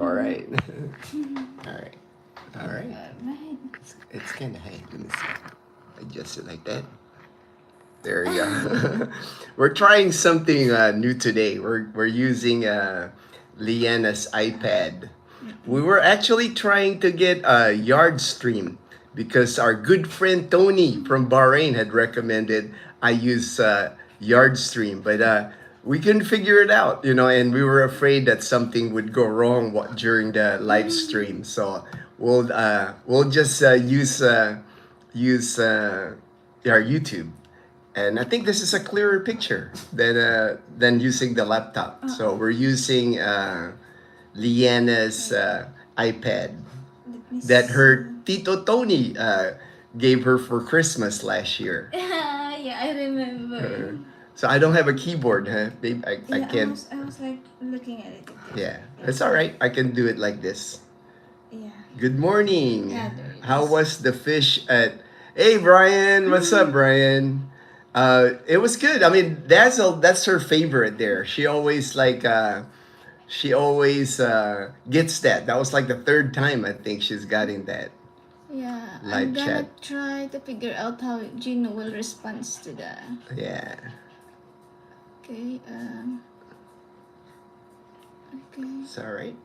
All right. All right. All right. Right. It's kind of high. Let me see. Adjust it like that. There you go. We're trying something new today. We're using Leanna's iPad. We were actually trying to get a yard stream because our good friend Tony from Bahrain had recommended I use yard stream, but we couldn't figure it out, and we were afraid that something would go wrong during the live stream. So we'll just use our YouTube. And I think this is a clearer picture than using the laptop. So we're using Leanna's iPad Let me that her see. Tito Tony gave her for Christmas last year. Yeah, I remember. So I don't have a keyboard, huh? Babe, I Yeah, can't. I was like looking at it. Yeah, it's all right. I can do it like this. Yeah. Good morning. Yeah, there it How is. was the fish at? Hey, Brian. What's up, Brian? It was good. I mean, that's her favorite there. She always gets that. That was like the third time I think she's gotten that Yeah, I'm live gonna chat. try to figure out how Gino will respond to the. Yeah. Okay. Okay. It's all right.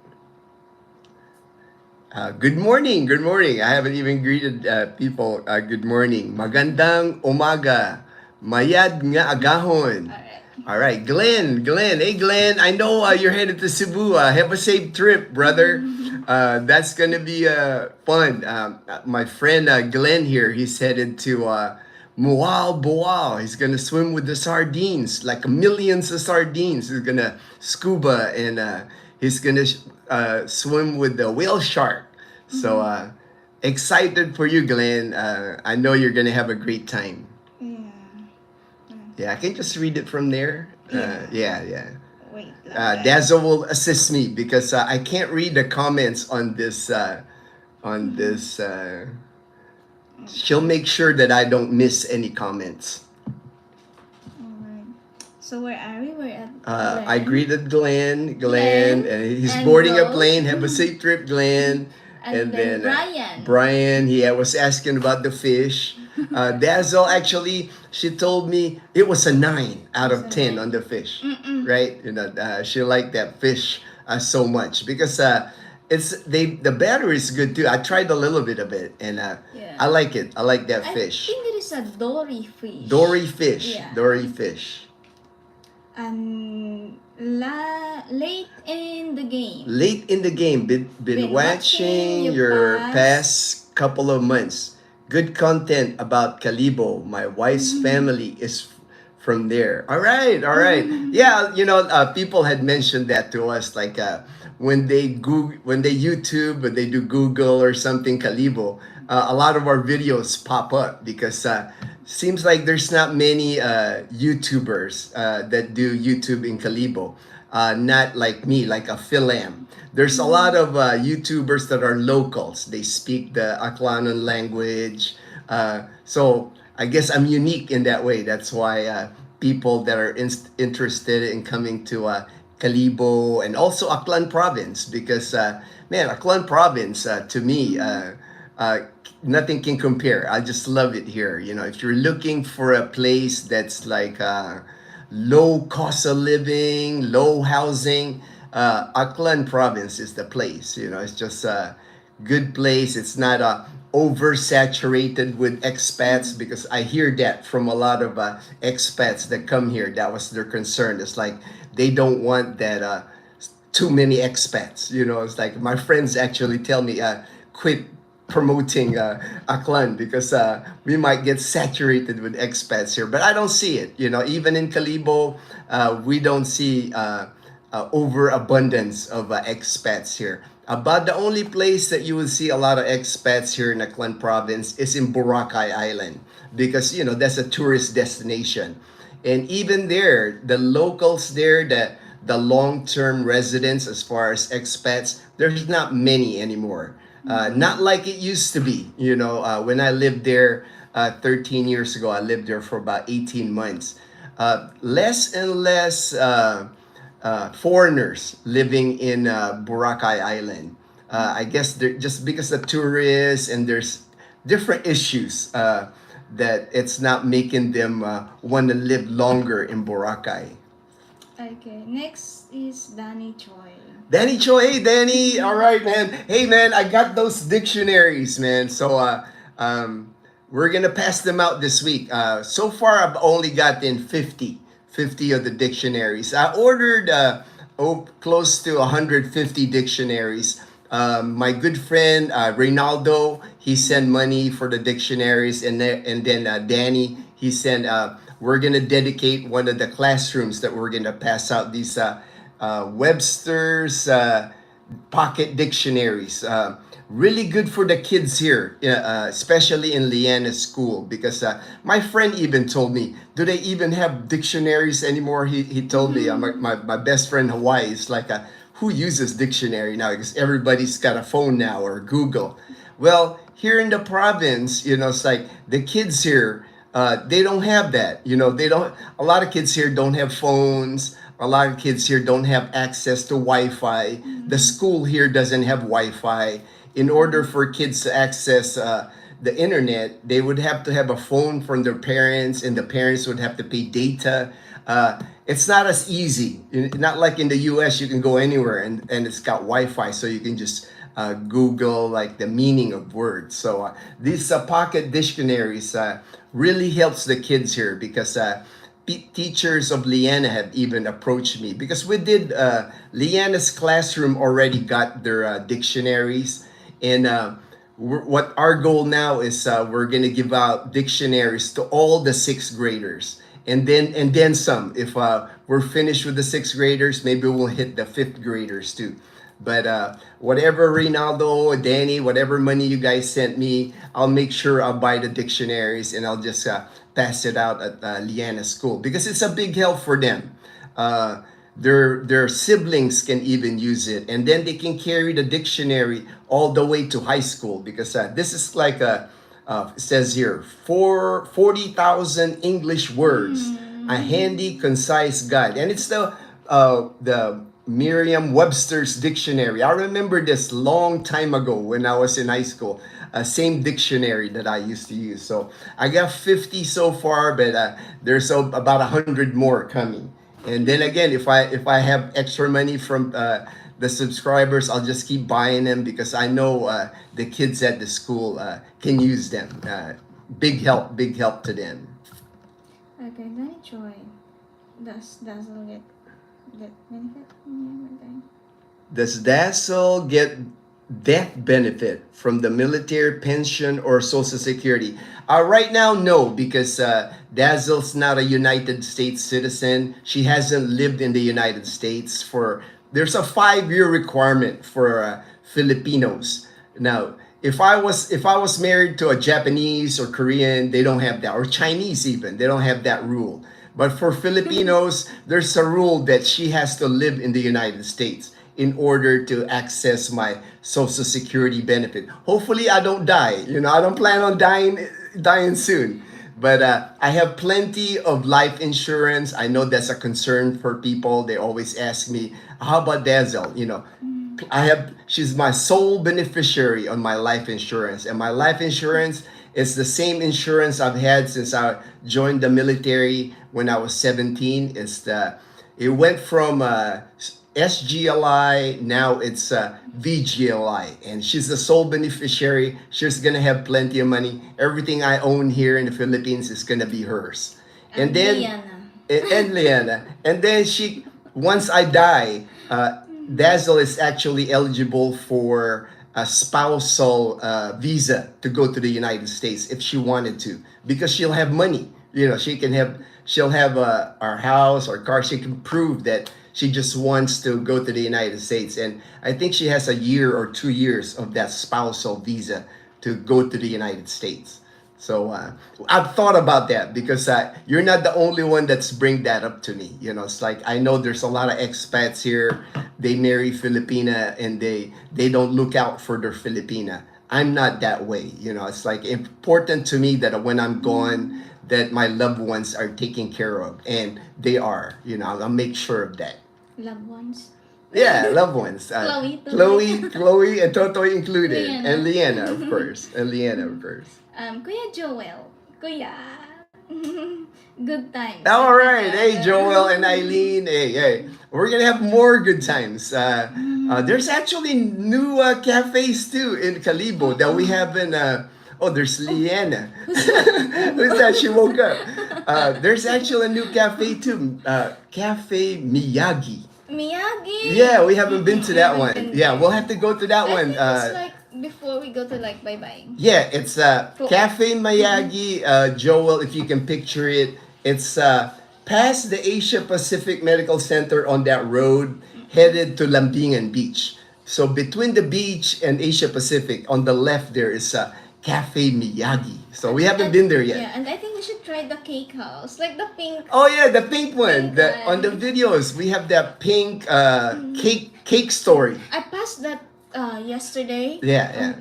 Good morning. Good morning. I haven't even greeted people. Good morning. Magandang umaga. Mayad nga agahon. All right. All right, Glenn. Glenn. Hey, Glenn. I know you're headed to Cebu. Have a safe trip, brother. That's gonna be fun. My friend Glenn here. He's headed to Mual Boal. He's gonna swim with the sardines, like millions of sardines. He's gonna scuba and he's gonna swim with the whale shark. So excited for you, Glenn. I know you're gonna have a great time. Yeah. Yeah, I can just read it from there. Yeah. Wait. Lang, guys. Dazzle will assist me because I can't read the comments on this. On this, she'll make sure that I don't miss any comments. Alright. So where are we? We're at. I Glenn. greeted Glenn, Glenn and he's and boarding a Rose. plane. Have a safe trip, Glenn. And then Brian. Brian, he was asking about the fish. Dazzle, actually, she told me it was a 9 out of 10 on the fish, right? She liked that fish so much because the batter is good too. I tried a little bit of it, and Yeah. I like it. I like that I fish. think it is a dory fish. Dory fish. Yeah. Dory fish. And late in the game. Late in the game, been Been watching watching your your past couple of months. Good content about Calibo. My wife's family is from there. All right, all right. Yeah, people had mentioned that to us, like when they YouTube, when they do Google or something, Calibo. A lot of our videos pop up because seems like there's not many YouTubers that do YouTube in Calibo. Not like me, like a Philam. There's a lot of YouTubers that are locals. They speak the Aklanon language. So I guess I'm unique in that way. That's why people that are interested in coming to Calibo and also Aklan province because, man, Aklan province to me, nothing can compare. I just love it here. If you're looking for a place that's like low cost of living, low housing, Aklan province is the place. It's just a good place. It's not oversaturated with expats because I hear that from a lot of expats that come here. That was their concern. It's like they don't want that too many expats. It's like my friends actually tell me, quit promoting Aklan because we might get saturated with expats here. But I don't see it. Even in Calibo, we don't see overabundance of expats here. About the only place that you will see a lot of expats here in Aklan province is in Boracay Island because that's a tourist destination. And even there, the locals there, the long-term residents as far as expats, there's not many anymore. Not like it used to be. When I lived there 13 years ago, I lived there for about 18 months. Less and less foreigners living in Boracay Island. I guess just because of tourists and there's different issues that it's not making them want to live longer in Boracay. Okay, next is Danny Choi. Danny Cho, hey Danny, all right, man. Hey man, I got those dictionaries, man. So we're gonna pass them out this week. So far, I've only gotten 50 of the dictionaries. I ordered close to 150 dictionaries. My good friend Reynaldo, he sent money for the dictionaries, and then Danny, he sent. We're gonna dedicate one of the classrooms that we're gonna pass out these Webster's pocket dictionaries. Really good for the kids here, especially in Leanna's school, because my friend even told me, do they even have dictionaries anymore? He told me, my best friend Hawaii is like, who uses dictionary now? Because everybody's got a phone now or Google. Well, here in the province, it's like the kids here, they don't have that. They don't. A lot of kids here don't have phones. A lot of kids here don't have access to Wi-Fi. The school here doesn't have Wi-Fi. In order for kids to access the internet, they would have to have a phone from their parents, and the parents would have to pay data. It's not as easy. Not like in the U.S. You can go anywhere and it's got Wi-Fi, so you can just Google like the meaning of words. So these pocket dictionaries really helps the kids here, because teachers of Leanna have even approached me, because we did Leanna's classroom already got their dictionaries, and what our goal now is we're gonna give out dictionaries to all the sixth graders, and then some. If we're finished with the sixth graders, maybe we'll hit the fifth graders too. But whatever Rinaldo, Danny, whatever money you guys sent me, I'll make sure I'll buy the dictionaries, and I'll just pass it out at Liana School, because it's a big help for them. Their siblings can even use it, and then they can carry the dictionary all the way to high school, because this is like it says here, 40,000 English words, a handy, concise guide, and it's the Merriam-Webster's dictionary. I remember this long time ago when I was in high school. Same dictionary that I used to use. So I got 50 so far, but there's about 100 more coming. And then again, if I have extra money from the subscribers, I'll just keep buying them, because I know the kids at the school can use them. Big help to them. Okay, Danny Choi. Does Dazzle get benefit? Does Dazzle get death benefit from the military pension or social security? Right now, no, because Dazzle's not a United States citizen. She hasn't lived in the United States there's a 5-year requirement for Filipinos. Now, if I was married to a Japanese or Korean, they don't have that, or Chinese even, they don't have that rule. But for Filipinos, there's a rule that she has to live in the United States in order to access my social security benefit. Hopefully I don't die. I don't plan on dying soon. But I have plenty of life insurance. I know that's a concern for people. They always ask me, how about Dazzle? She's my sole beneficiary on my life insurance. And my life insurance is the same insurance I've had since I joined the military when I was 17. It went from SGLI, now it's VGLI, and she's the sole beneficiary. She's gonna have plenty of money. Everything I own here in the Philippines is gonna be hers. And then Liana. And then once I die, Dazzle is actually eligible for a spousal visa to go to the United States if she wanted to, because she'll have money. She'll have our house or car. She can prove that she just wants to go to the United States. And I think she has a year or 2 years of that spousal visa to go to the United States. So I've thought about that, because you're not the only one that's bring that up to me. It's like, I know there's a lot of expats here. They marry Filipina, and they don't look out for their Filipina. I'm not that way. It's like important to me that when I'm gone, that my loved ones are taken care of, and they are. I'll make sure of that. Loved ones. Yeah, loved ones. Chloe, Chloe, and Toto included, and Liana. Leanna, of course, and Leanna, of course. Kuya Joel. Kuya. Good times. All Like right, that. hey Joel and Eileen, hey, we're gonna have more good times. There's actually new cafes too in Calibo that we haven't. Oh, there's Leanna. Who's that? Who's that? She woke up. There's actually a new cafe too, Cafe Miyagi. Miyagi. Yeah, we haven't been to We that haven't one. been Yeah, there. we'll have to go to that I one. think it's like before we go to like bye bye. Yeah, it's Cool. Cafe Miyagi, Joel, if you can picture it. It's past the Asia Pacific Medical Center on that road, headed to Lambingan Beach. So between the beach and Asia Pacific, on the left there is Cafe Miyagi. So we haven't been there yet. Yeah, and I think we should try the cake house, like the pink. Oh yeah, the pink one. Pink On the one. videos, we have that pink cake story. I passed that yesterday. Yeah, yeah.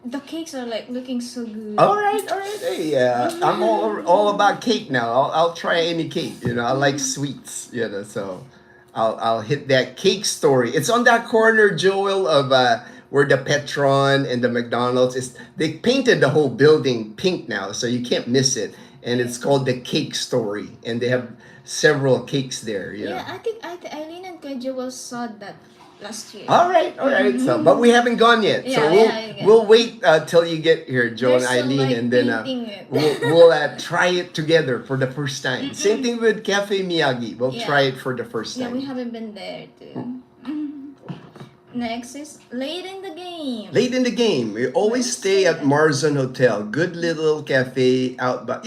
The cakes are like looking so good. All right. Hey, I'm all about cake now. I'll try any cake. You know, I like sweets. You know, so I'll hit that cake story. It's on that corner, Joel, of where the Petron and the McDonald's is. They painted the whole building pink now, so you can't miss it. And it's called the Cake Story, and they have several cakes there. You know. Yeah, I think Eileen and Kuya Joel saw that last year. All right. So, but we haven't gone yet. So Yeah, we'll wait till you get here, Joe They're and still, Eileen, like, and then painting it. we'll try it together for the first time. Same thing with Cafe Miyagi. We'll Yeah. try it for the first Yeah, we time. haven't been there too. Next is late in the game. Late in the game, we always Where's stay at that? Marzon Hotel. Good little cafe out by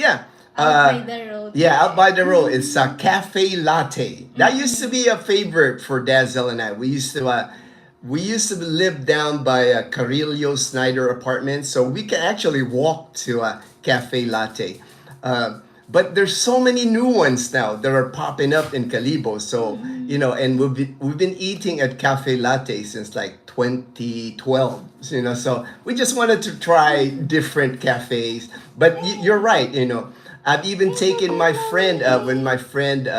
Out by the road. Yeah, out by the road. It's a cafe latte. That used to be a favorite for Dazel and I. We used to live down by Carillo Snyder apartment, so we can actually walk to a cafe latte. But there's so many new ones now that are popping up in Calibo. So and we've been eating at Cafe Latte since like 2012. So we just wanted to try different cafes. But you're right. I've even taken my friend when my friend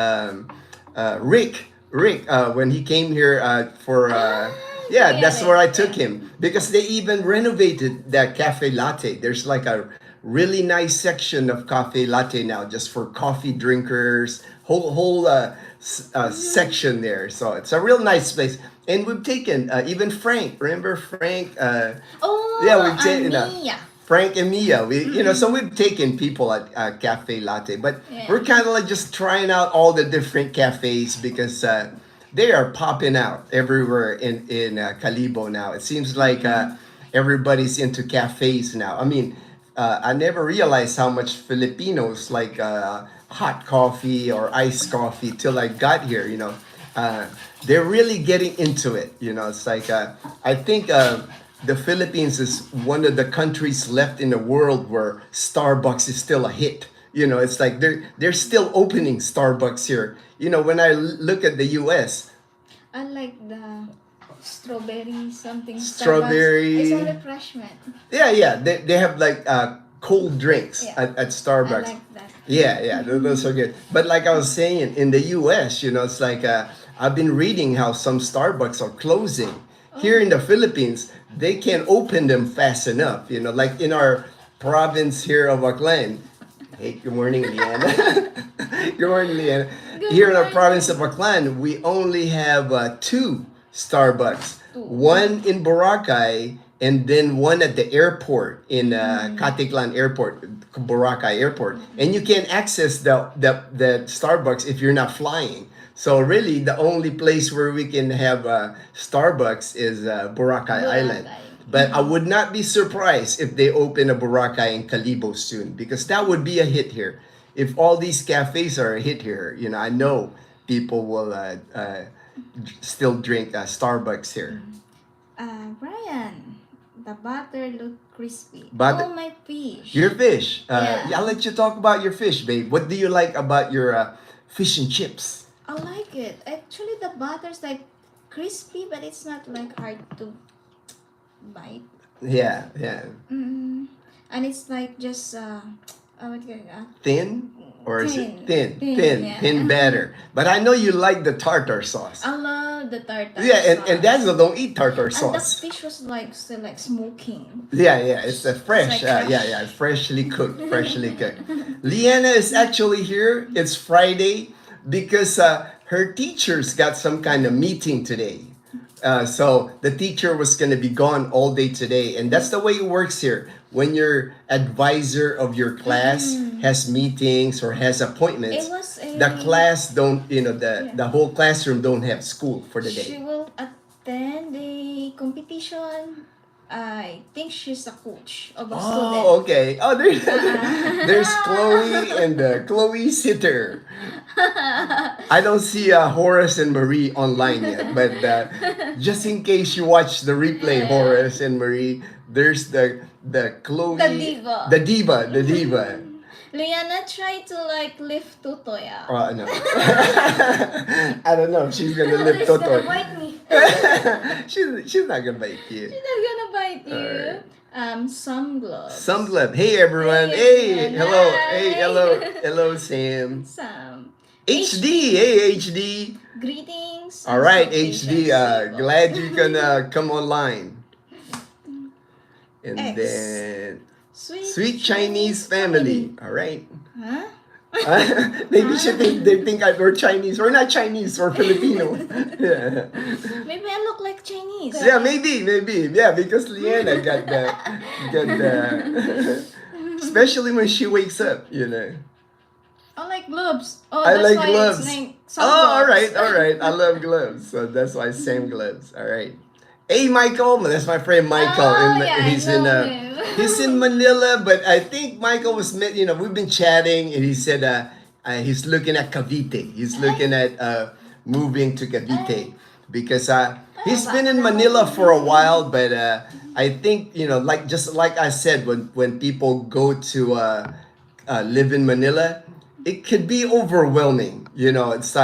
Rick when he came here for. Yeah, that's where I took him because they even renovated that cafe latte. There's like a really nice section of cafe latte now, just for coffee drinkers. Whole section there. So it's a real nice place. And we've taken even Frank. Remember Frank? We've taken Mia. Frank and Mia. So we've taken people at Cafe Latte, but we're kind of like just trying out all the different cafes because. They are popping out everywhere in Calibo now. It seems like everybody's into cafes now. I mean, I never realized how much Filipinos like hot coffee or iced coffee till I got here. They're really getting into it. It's like I think the Philippines is one of the countries left in the world where Starbucks is still a hit. It's like they're still opening Starbucks here. When I look at the U.S. I like the strawberry something. Strawberry. Starbucks. It's a refreshment. Yeah. They have like cold drinks at Starbucks. I like that. Yeah. Those are good. But like I was saying, in the U.S., it's like I've been reading how some Starbucks are closing. Here in the Philippines, they can't open them fast enough. Like in our province here of Aklan. Hey, good morning, Leanna. Good morning, Leanna. Here in our province of Aklan, we only have 2 Starbucks. One in Boracay and then one at the airport in Katiklan Airport, Boracay Airport. And you can access the Starbucks if you're not flying. So really, the only place where we can have Starbucks is Boracay Island. But I would not be surprised if they open a Boracay in Calibo soon because that would be a hit here. If all these cafes are a hit here, I know people will still drink Starbucks here. Brian, the butter look crispy. Butter- Oh, my fish. Your fish. Yeah. I'll let you talk about your fish, babe. What do you like about your fish and chips? I like it. Actually, the butter's like crispy, but it's not like hard to bite. Yeah. And it's like just what do you Thin? Or is it Thin, yeah. thin batter? But I know you like the tartar sauce. I love the tartar Yeah, sauce. and Dazzle don't eat tartar And the sauce. fish was like still like smoking. Yeah, it's a fresh, It's like fresh. freshly cooked, freshly cooked. Leanna is actually here. It's Friday because her teachers got some kind of meeting today. So the teacher was going to be gone all day today, and that's the way it works here. When your advisor of your class has meetings or has appointments, It was a the class don't, Yeah. the whole classroom don't have school for the She day. will attend the competition. I think she's a coach of a student. Oh, okay. Oh, there's Chloe and Chloe Sitter. I don't see Horace and Marie online yet, but just in case you watch the replay, Horace and Marie, there's the Chloe, The diva. the diva. Liana tried to like lift Tutoya. No. I don't know if she's gonna live It's gonna Toto. bite me. She's not gonna bite you. She's not gonna bite you. Alright. Some gloves. Some glove. Hey everyone. Hey, Hey, everyone. hello. Hi. Hey, hello, Sam. Some. HD. Hey, HD. Greetings. All right, salutations, HD. people. Glad you can come online. And X. then Sweet, sweet Chinese family. All right. Huh? Maybe they think we're Chinese. We're not Chinese. We're Filipino. Yeah. Maybe I look like Chinese. Yeah, maybe. Yeah, because Leanna got the, especially when she wakes up, I like gloves. Oh, I that's like why gloves. it's named Oh, gloves. all right. I love gloves, so that's why Sam gloves. All right. Hey, Michael. That's my friend Michael. Oh, yeah, He's I in know him. he's in Manila, but I think Michael was we've been chatting, and he said he's looking at Cavite. He's looking at moving to Cavite because he's been in Manila for a while, but I think like just like I said, when people go to live in Manila, it could be overwhelming. It's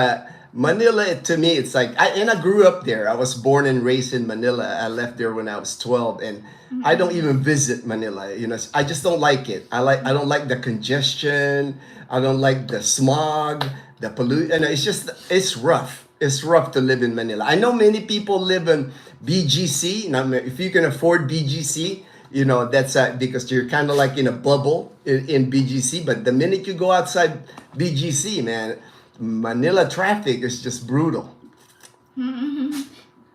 Manila to me. It's like I grew up there. I was born and raised in Manila. I left there when I was 12, and I don't even visit Manila. I just don't like it. I don't like the congestion. I don't like the smog, the pollution. It's rough. It's rough to live in Manila. I know many people live in BGC. Now, if you can afford BGC, that's because you're kind of like in a bubble in BGC. But the minute you go outside BGC, man, Manila traffic is just brutal.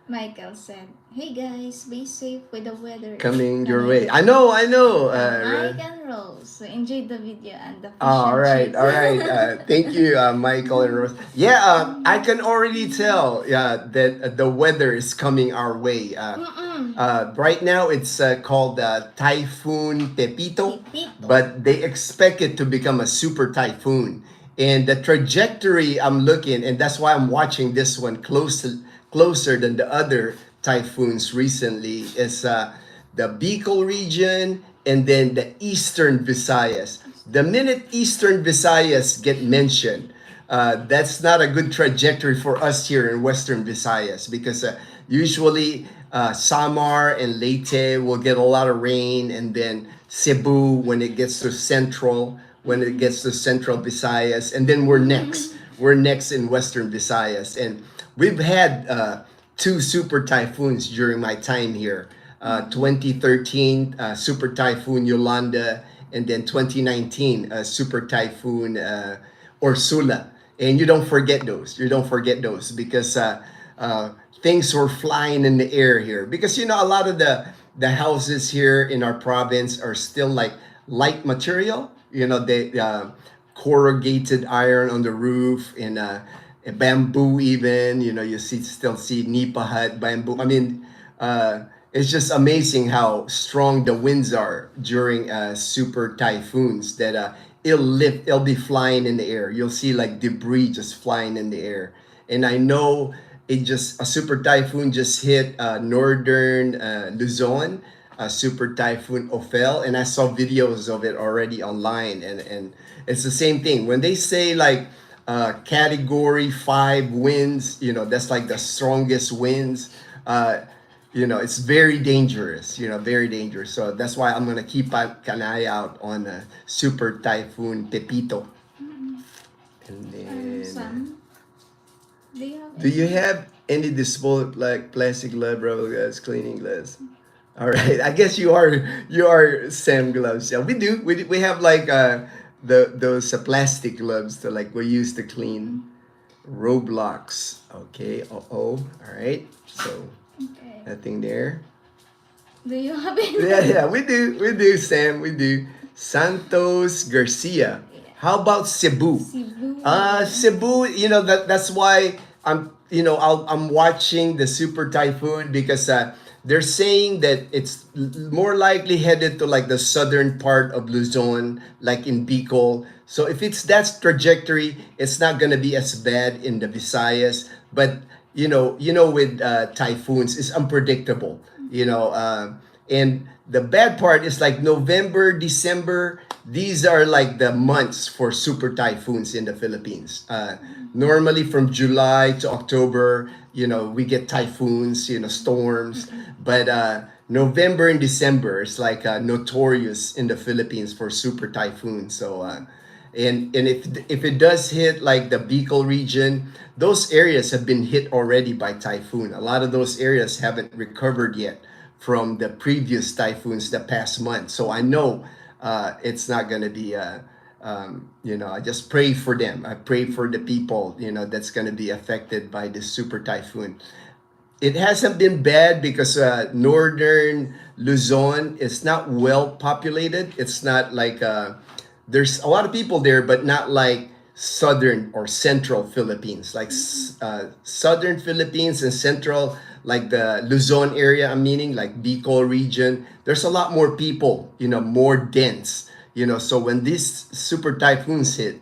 Michael said, "Hey guys, be safe with the weather Coming your way. I know. Mike and Rose, so enjoy the video and the fish All and right, chips. all right. Thank you, Michael and Rose. Yeah, I can already tell that the weather is coming our way. Right now, it's called Typhoon Pepito, Pepito. but they expect it to become a super typhoon. And the trajectory I'm looking, and that's why I'm watching this one closer than the other typhoons recently, is the Bicol region and then the Eastern Visayas. The minute Eastern Visayas get mentioned, that's not a good trajectory for us here in Western Visayas because usually Samar and Leyte will get a lot of rain, and then Cebu when it gets to central Visayas, and then we're next. We're next in Western Visayas, and we've had two super typhoons during my time here. 2013 Super Typhoon Yolanda, and then 2019 Super Typhoon Ursula. And you don't forget those. You don't forget those because things were flying in the air here. Because a lot of the houses here in our province are still like light material. They corrugated iron on the roof and bamboo even. You still see nipa hut, bamboo. I mean, it's just amazing how strong the winds are during super typhoons that it'll be flying in the air. You'll see like debris just flying in the air. And I know a super typhoon just hit northern Luzon, super typhoon Ophel, and I saw videos of it already online, and it's the same thing. When they say like category 5 winds, that's like the strongest winds. It's very dangerous, very dangerous. So that's why I'm going to keep an eye out on Super Typhoon Pepito. And And then, some, do you have do you any? have any disposable like plastic glove, rubber gloves, cleaning gloves? All right, I guess you are Sam gloves. Yeah, we do. We have like those plastic gloves that like we use to clean Mm, Roblox. Okay. All right. So okay. nothing there. Do you have Yeah, any? yeah, we do, Sam, we do. Santos Garcia. Yeah. How about Cebu? Cebu. Cebu, that's why I'm watching the Super Typhoon because they're saying that it's more likely headed to like the southern part of Luzon, like in Bicol. So if it's that trajectory, it's not gonna be as bad in the Visayas. But with typhoons, it's unpredictable. And the bad part is like November, December. These are like the months for super typhoons in the Philippines. Normally from July to October, we get typhoons, storms. But November and December is like notorious in the Philippines for super typhoons. So and if it does hit like the Bicol region, those areas have been hit already by typhoon. A lot of those areas haven't recovered yet from the previous typhoons the past month. So I know it's not going to be I just pray for them. I pray for the people that's going to be affected by this super typhoon. It hasn't been bad because northern Luzon is not well populated. It's not like there's a lot of people there, but not like southern or central Philippines. Like southern Philippines and central, like the Luzon area, I'm meaning like Bicol region. There's a lot more people, more dense. So when these super typhoons hit,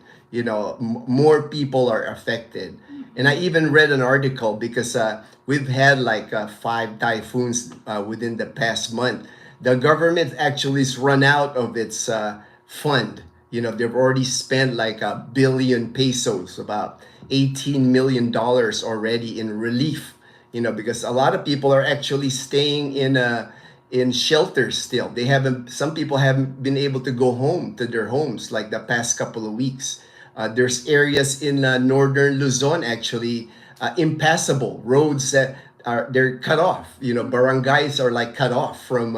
more people are affected. And I even read an article because we've had like 5 typhoons within the past month. The government actually has run out of its fund. They've already spent like 1 billion pesos, about $18 million already in relief. Because a lot of people are actually staying in shelters still. They haven't. Some people haven't been able to go home to their homes like the past couple of weeks. There's areas in northern Luzon actually impassable roads that they're cut off. Barangays are like cut off from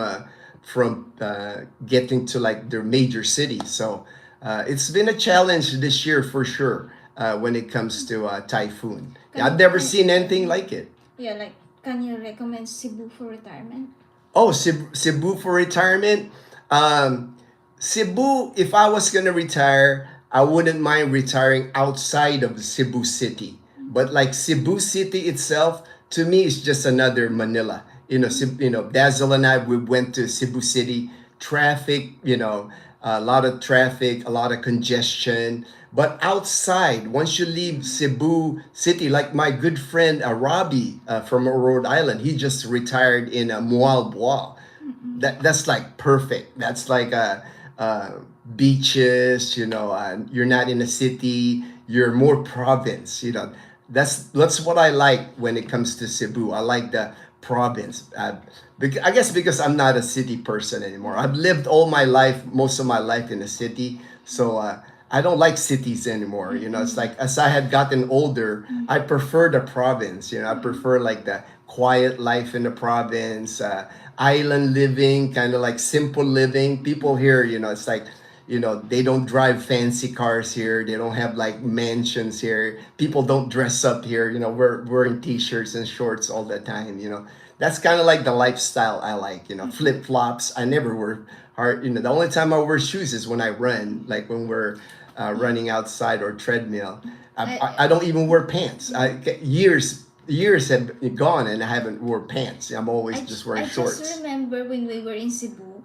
getting to like their major cities. So it's been a challenge this year for sure when it comes to typhoon. I've never seen anything like it. Yeah, like, can you recommend Cebu for retirement? Oh, Cebu for retirement. Um, Cebu, if I was gonna retire, I wouldn't mind retiring outside of Cebu City. But like Cebu City itself, to me, is just another Manila. Dazel and I, we went to Cebu City. Traffic, a lot of traffic, a lot of congestion. But outside, once you leave Cebu City, like my good friend Robbie from Rhode Island, he just retired in Moalboal. That's like perfect. That's like beaches. You're not in a city. You're more province. That's what I like when it comes to Cebu. I like the province. I guess because I'm not a city person anymore. I've lived all my life, most of my life in a city, so I don't like cities anymore. It's like as I had gotten older, I prefer the province. I prefer like the quiet life in the province, island living, kind of like simple living. People here, it's like they don't drive fancy cars here. They don't have like mansions here. People don't dress up here. We're wearing t-shirts and shorts all the time. That's kind of like the lifestyle I like. Flip flops. I never wear hard. The only time I wear shoes is when I run, like when we're running outside or treadmill. I don't even wear pants. Years have gone and I haven't wore pants. I'm always just wearing I shorts. just remember when we were in Cebu,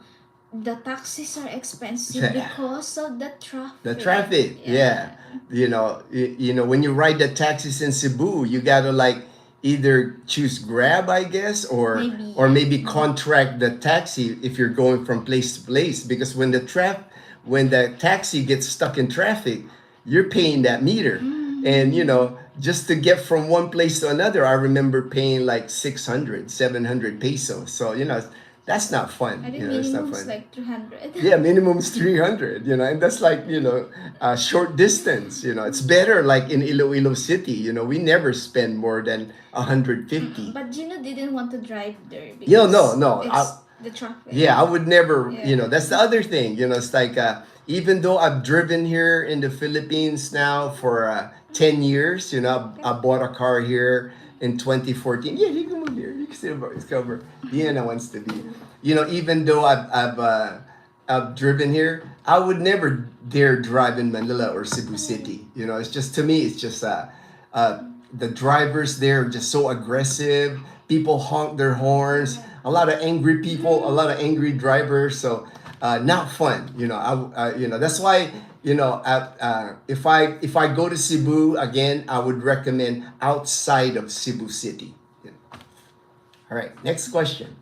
the taxis are expensive because of the traffic. The traffic, yeah. When you ride the taxis in Cebu, you gotta like either choose Grab, I guess, or Maybe, or yeah. maybe contract the taxi if you're going from place to place. Because when the taxi gets stuck in traffic, you're paying that meter, and just to get from one place to another, I remember paying like 600, 700 pesos. So That's not fun. I think It's not minimum's fun. like 300. Yeah, minimum's 300, and that's like, short distance, it's better like in Iloilo City, we never spend more than 150. But Gino didn't want to drive there No, because no. it's the traffic. Yeah, I would never, Yeah. that's the other thing, it's like, even though I've driven here in the Philippines now for 10 years, I bought a car here in 2014. Yeah, you can move here. You can sit over, it's cover. Vienna wants to be. Even though I've driven here, I would never dare drive in Manila or Cebu City. It's just, to me, it's just, the drivers there are just so aggressive. People honk their horns. A lot of angry people, a lot of angry drivers. So not fun. That's why if I go to Cebu again, I would recommend outside of Cebu City. All right, next question.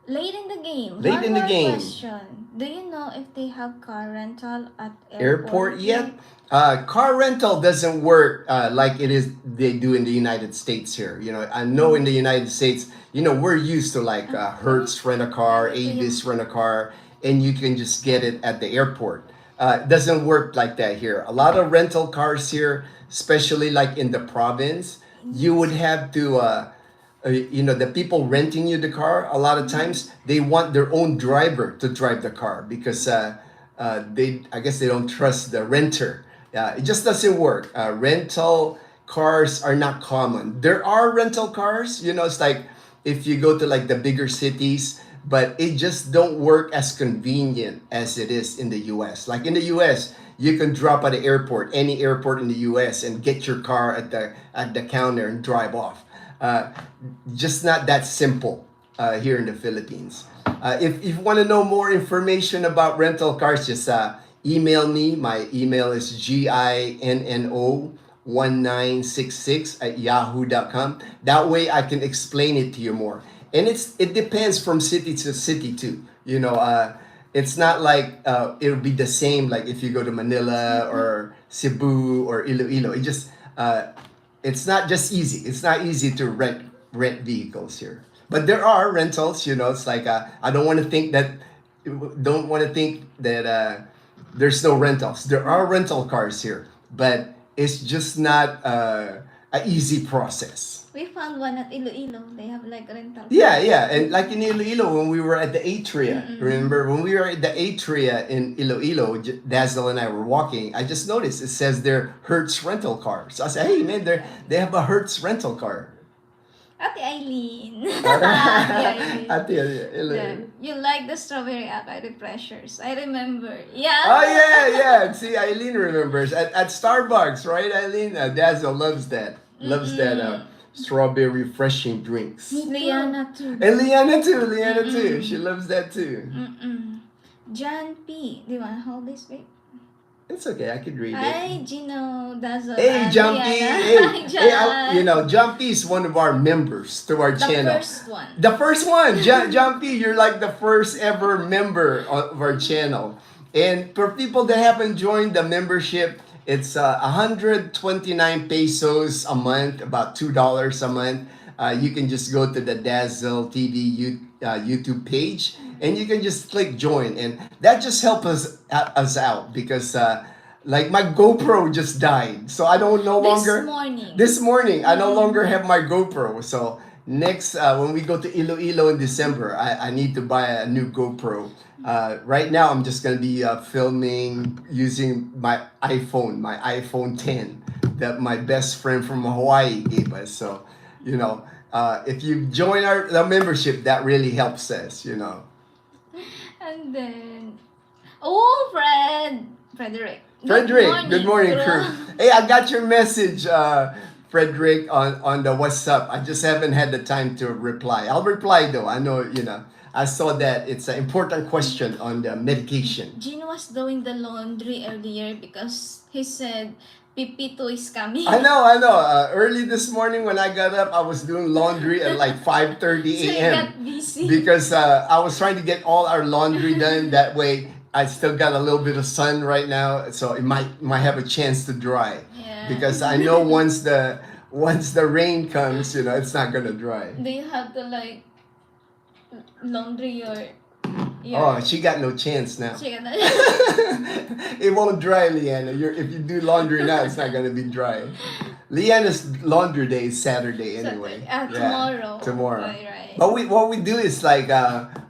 Late in the game. Late One in the more game. question. Do you know if they have car rental at Airport yet? Car rental doesn't work like it is they do in the United States here. I know in the United States, we're used to like Hertz rent a car, Avis rent a car, and you can just get it at the airport. It doesn't work like that here. A lot of rental cars here, especially like in the province, you would have to. The people renting you the car, a lot of times they want their own driver to drive the car because I guess they don't trust the renter. It just doesn't work. Rental cars are not common. There are rental cars, it's like if you go to like the bigger cities, but it just don't work as convenient as it is in the US. Like in the US, you can drop at the airport, any airport in the US, and get your car at the counter and drive off. Just not that simple here in the Philippines. If you want to know more information about rental cars, just email me. My email is ginno1966@yahoo.com. That way I can explain it to you more. And it depends from city to city too. It's not like it'll be the same like if you go to Manila or Cebu or Iloilo. It's not just easy. It's not easy to rent vehicles here. But there are rentals, it's like I don't want to think that there's no rentals. There are rental cars here, but it's just not an easy process. We found one at Iloilo. They have like rental. Yeah, and like in Iloilo when we were at the Atria, remember when we were at the Atria in Iloilo, Dazel and I were walking. I just noticed it says they're Hertz rental cars. So I said, hey man, they have a Hertz rental car. Ate Eileen. Ate Eileen. Ate, You like the strawberry acai refreshers. I remember. Yeah. oh yeah. See, Eileen remembers at Starbucks, right? Eileen, Dazzle loves that. Loves that strawberry refreshing drinks. Liana too. And Liana too. She loves that too. John P. Do you want to hold this, babe? It's okay, I could read it. Hi, Gino, Dazzle. Hey, Jumpy. Hi, John. Jumpy is one of our members to our channel. First one. The first one, Jumpy, you're like the first ever member of our channel. And for people that haven't joined the membership, it's 129 pesos a month, about $2 a month. You can just go to the Dazel TV YouTube page, and you can just click join, and that just helps us out because like my GoPro just died, so I don't no longer. This morning, I no longer have my GoPro. So next, when we go to Iloilo in December, I need to buy a new GoPro. Right now, I'm just gonna be filming using my iPhone 10 that my best friend from Hawaii gave us. So, if you join the membership, that really helps us. And then, Frederick. Good morning, crew. Hey, I got your message, Frederick, on the WhatsApp. I just haven't had the time to reply. I'll reply though. I know, I saw that it's an important question on the medication. Gino was doing the laundry earlier because he said Pipito is coming. I know. Early this morning when I got up, I was doing laundry at like 5:30 a.m. So you got busy. Because I was trying to get all our laundry done. That way, I still got a little bit of sun right now, so it might have a chance to dry. Yeah. Because I know once the rain comes, it's not gonna dry. Do you have to like laundry Oh, your she got no chance now. chicken. It won't dry, Leanna. If you do laundry now, it's not gonna be dry. Leanna's laundry day is Saturday anyway. Tomorrow. Tomorrow. Right. But what we do is like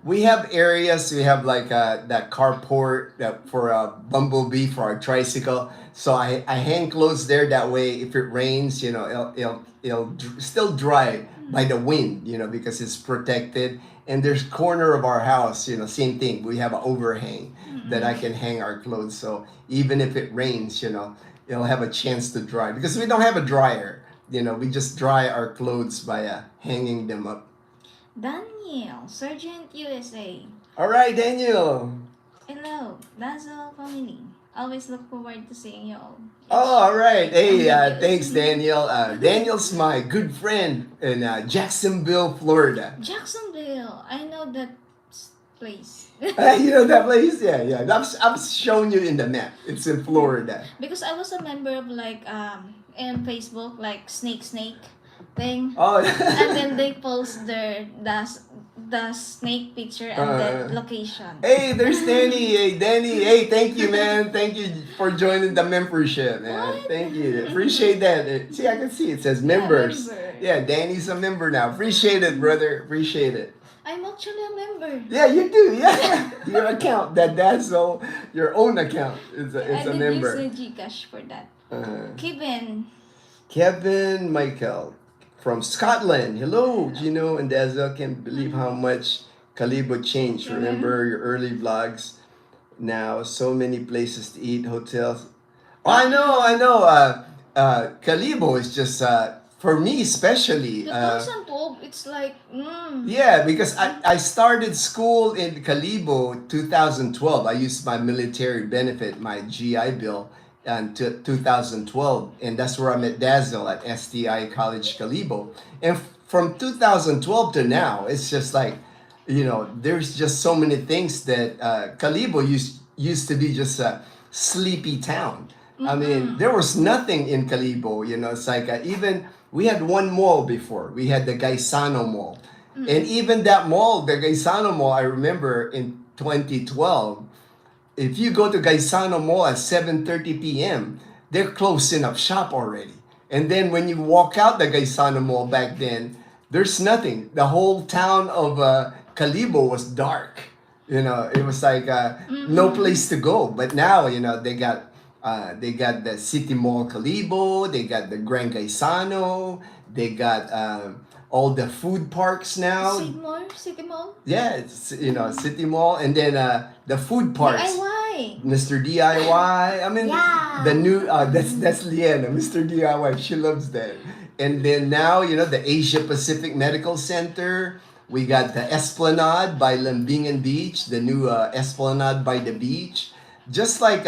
we have areas. We have like that carport for a bumblebee for our tricycle. So I hang clothes there. That way, if it rains, it'll still dry by the wind. Because it's protected. And there's corner of our house. Same thing. We have an overhang that I can hang our clothes. So even if it rains, it'll have a chance to dry because we don't have a dryer. We just dry our clothes by hanging them up. Daniel, Sergeant USA. All right, Daniel. Hello, Dazel family. Always look forward to seeing you all. Oh, all right. Hey, thanks, Daniel. Daniel's my good friend in Jacksonville, Florida. Jacksonville. I know that place. You know that place? Yeah. I've shown you in the map. It's in Florida. Because I was a member of in Facebook snake thing. Oh. And then they post the snake picture and the location. Hey, there's Danny. Hey, Danny. Hey, thank you, man. Thank you for joining the membership, man. What? Thank you. Appreciate that. See, I can see it says members. member. Yeah, Danny's a member now. Appreciate it, brother. Appreciate it. I'm actually a member. Yeah, you do. Yeah, your account. That's all. Your own account. It's a member. I did use Gcash for that. Kevin Michael from Scotland. Hello, Gino and Dazel. Can't believe how much Calibo changed. Remember your early vlogs? Now, so many places to eat, hotels. Oh, I know. Calibo is just, for me especially. 2012, it's Yeah, because I started school in Calibo 2012. I used my military benefit, my GI Bill, in 2012. And that's where I met Dazel at STI College Calibo. And from 2012 to now, it's just like, there's just so many things that Calibo used to be just a sleepy town. I mean, there was nothing in Calibo. It's like even we had one mall before. We had the Gaisano Mall. And even that mall, the Gaisano Mall, I remember in 2012, if you go to Gaisano Mall at 7:30 p.m., they're closing up shop already. And then when you walk out the Gaisano Mall back then, there's nothing. The whole town of Calibo was dark. It was like no place to go. But now, they got the City Mall Calibo, they got the Grand Gaisano, they got all the food parks now. City Mall? Yeah, it's, City Mall, and then the food parks. DIY. Mr. DIY. I mean, Yeah. the new that's Liana, Mr. DIY. She loves that. And then now, the Asia Pacific Medical Center. We got the Esplanade by Lambingan Beach, the new Esplanade by the beach. Just like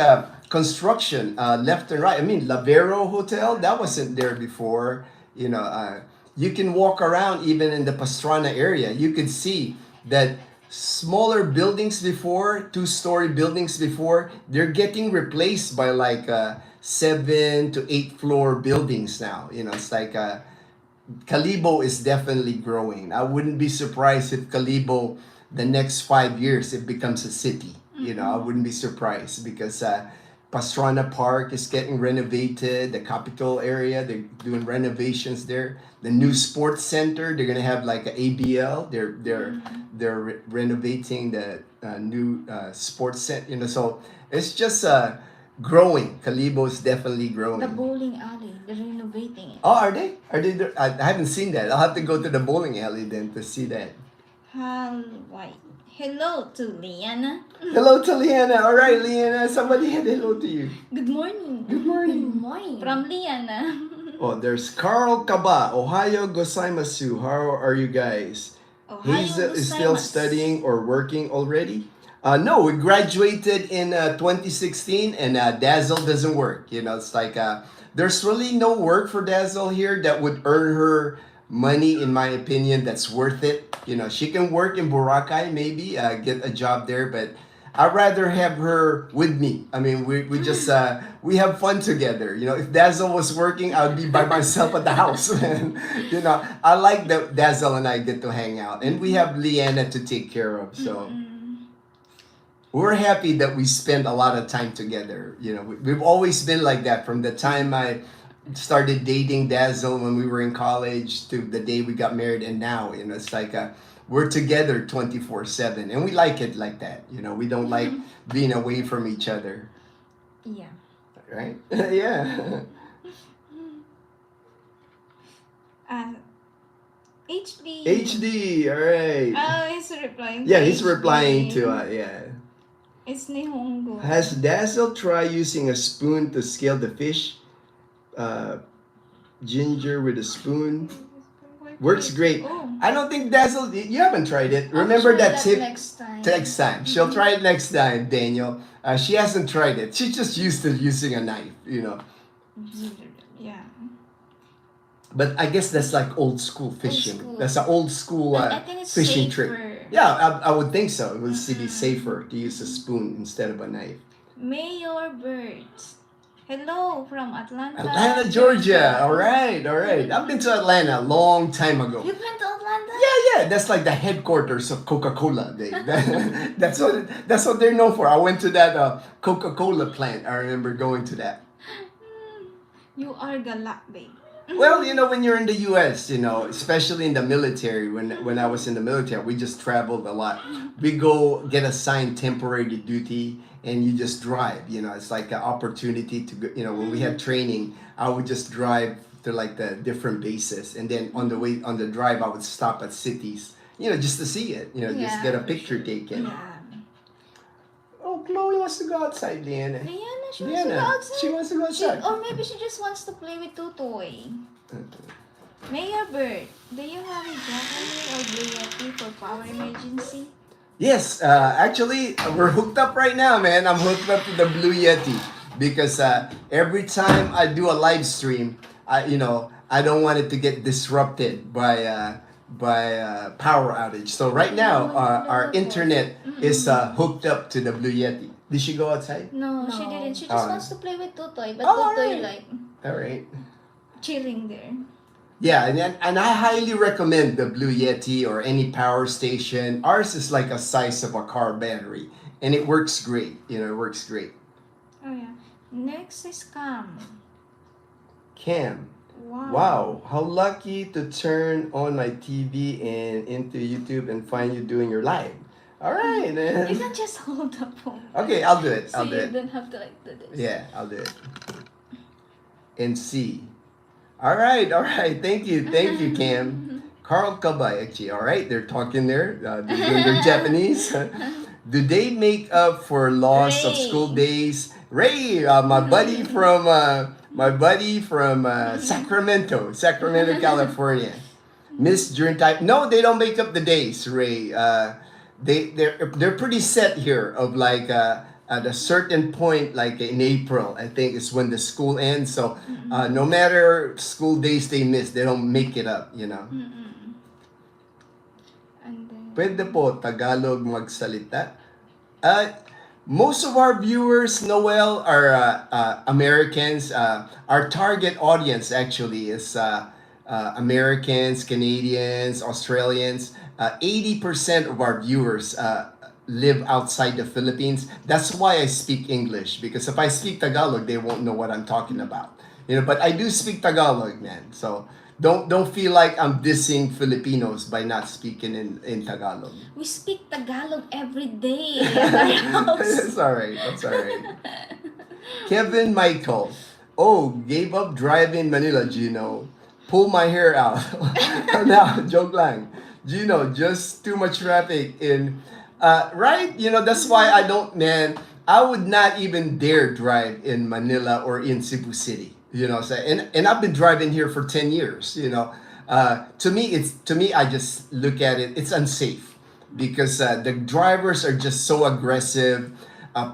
construction left and right. I mean, Lavero Hotel, that wasn't there before. You can walk around even in the Pastrana area. You could see that smaller buildings before, two-story buildings before, they're getting replaced by 7 to 8 floor buildings now. It's like Calibo is definitely growing. I wouldn't be surprised if Calibo, the next 5 years, it becomes a city. I wouldn't be surprised because Pastrana Park is getting renovated. The Capitol area, they're doing renovations there. The new sports center, they're gonna have like an ABL. They're renovating the new sports center. So it's just growing. Calibo is definitely growing. The bowling alley, they're renovating it. Oh, are they? Are they? I haven't seen that. I'll have to go to the bowling alley then to see that. Hello to Liana. Hello to Liana. All right, Liana. Somebody had hello to you. Good morning. Good morning. Good morning. From Liana. Oh, there's Carl Kaba. Ohio gozaimasu. How are you guys? Hazel is still studying or working already? No, we graduated in 2016 and Dazel doesn't work. It's like there's really no work for Dazel here that would earn her money, in my opinion, that's worth it. She can work in Boracay, maybe get a job there, but I'd rather have her with me. I mean, we just we have fun together. You know, if Dazzle was working, I would be by myself at the house. And you know, I like that Dazzle and I get to hang out, and we have Leanna to take care of. So we're happy that we spend a lot of time together. You know, we've always been like that from the time I started dating Dazzle when we were in college to the day we got married, and now, you know, it's like we're together 24/7, and we like it like that. You know, we don't like being away from each other, Yeah. right? Yeah. Uh, HD. HD, all right. Oh, he's replying. Yeah, to he's replying HD. to yeah. It's Nihongo. Has Dazzle tried using a spoon to scale the fish? Ginger with a spoon works great. Oh. I don't think Dazzle, you haven't tried it. I'll Remember try that tip? next time. Next time. She'll try it next time, Daniel. She hasn't tried it. She's just used to using a knife, you know. Yeah. But I guess that's like old school fishing. school. That's an old school I think it's fishing safer. trick. Yeah, I would think so. It would be safer to use a spoon instead of a knife. Mayor Birds. Hello from Atlanta. Atlanta, Georgia. All right, all right. I've been to Atlanta a long time ago. You've been to Atlanta? Yeah. That's like the headquarters of Coca-Cola. That's what they're known for. I went to that Coca-Cola plant. I remember going to that. You are galak, babe. Well, you know, when you're in the U.S., you know, especially in the military, when I was in the military, we just traveled a lot. We go get assigned temporary duty, and you just drive. You know, it's like an opportunity to go, you know, when we had training, I would just drive to like the different bases, and then on the drive, I would stop at cities, you know, just to see it. You know, just get a picture taken. Yeah. Oh, Chloe wants to go outside, Leanna. Liana, she wants to go outside. She wants to go outside. Or maybe she just wants to play with Tutoy. Mayor Bird, do you have a jacket or Blue Yeti for power emergency? Yes, actually, we're hooked up right now, man. I'm hooked up to the Blue Yeti because every time I do a live stream, I don't want it to get disrupted by power outage. So right now, our internet is hooked up to the Blue Yeti. Did she go outside? No, she didn't. She just wants to play with Tutoy, but Oh, Tutoy alright. like All right. chilling there. Yeah, and I highly recommend the Blue Yeti or any power station. Ours is like a size of a car battery, and it works great. You know, it works great. Oh yeah. Next is Cam. Cam. Wow. Wow, how lucky to turn on my TV and into YouTube and find you doing your live. All right, You then. can just hold the phone. Okay, I'll do it. So I'll do you it. don't have to like do this. Yeah, I'll do it. And see. All right. Thank you, Cam. Carl Kabay, actually. All right, they're talking there. They're doing their Japanese. Do they make up for loss of Ray. school days? Ray, my buddy from Sacramento, California. Miss during time. No, they don't make up the days, Ray. They're pretty set here of like at a certain point, like in April, I think is when the school ends. So no matter school days they miss, they don't make it up, you know. And then Pwede po Tagalog magsalita. Most of our viewers, Noel, are Americans. Our target audience actually is Americans, Canadians, Australians. 80% of our viewers live outside the Philippines. That's why I speak English, because if I speak Tagalog, they won't know what I'm talking about. You know, but I do speak Tagalog, man. So don't feel like I'm dissing Filipinos by not speaking in Tagalog. we speak Tagalog every day at our house. That's all right. Kevin Michael. Oh, gave up driving Manila, Gino. Pull my hair out. No, joke lang. Gino, just too much traffic in right? You know, that's why I would not even dare drive in Manila or in Cebu City. You know, so, and I've been driving here for 10 years, you know. To me, I just look at it, it's unsafe because the drivers are just so aggressive.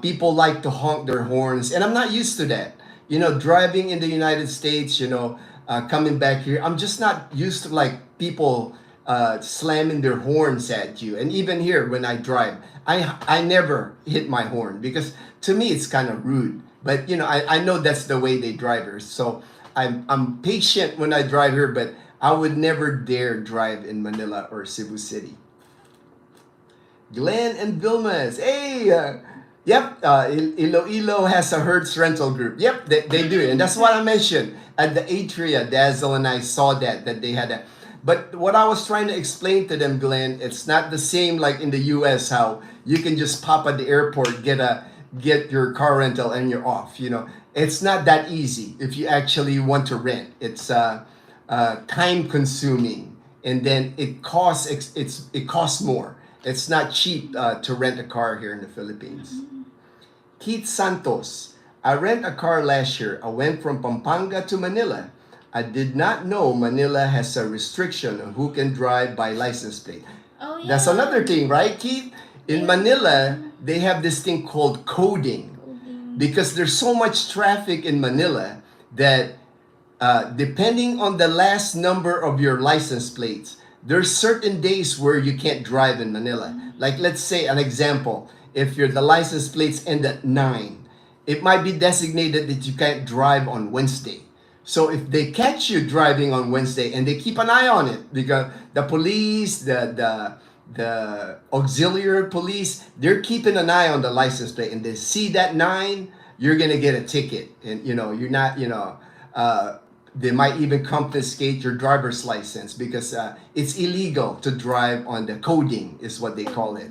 People like to honk their horns, and I'm not used to that. You know, driving in the United States, you know, coming back here, I'm just not used to like people slamming their horns at you. And even here, when I drive, I never hit my horn because to me it's kind of rude. But I know that's the way they drive here. So I'm patient when I drive here, but I would never dare drive in Manila or Cebu City. Glenn and Vilmas, hey, yep, Iloilo has a Hertz rental group. Yep, they do, and that's what I mentioned at the Atria. Dazzle and I saw that they had that. But what I was trying to explain to them, Glenn, it's not the same like in the U.S. how you can just pop at the airport, get your car rental, and you're off. It's not that easy if you actually want to rent. It's time consuming, and then it costs more. It's not cheap to rent a car here in the Philippines. Keith Santos, I rent a car last year. I went from Pampanga to Manila. I did not know Manila has a restriction on who can drive by license plate. Oh, yeah. That's another thing, right, Keith? In Manila, they have this thing called coding. Because there's so much traffic in Manila that depending on the last number of your license plates, there's certain days where you can't drive in Manila. Like, let's say an example, if the license plates end at 9, it might be designated that you can't drive on Wednesday. So if they catch you driving on Wednesday and they keep an eye on it, because the police, the auxiliary police, they're keeping an eye on the license plate, and they see that 9, you're gonna get a ticket, and you're not, they might even confiscate your driver's license because it's illegal to drive on the coding, is what they call it.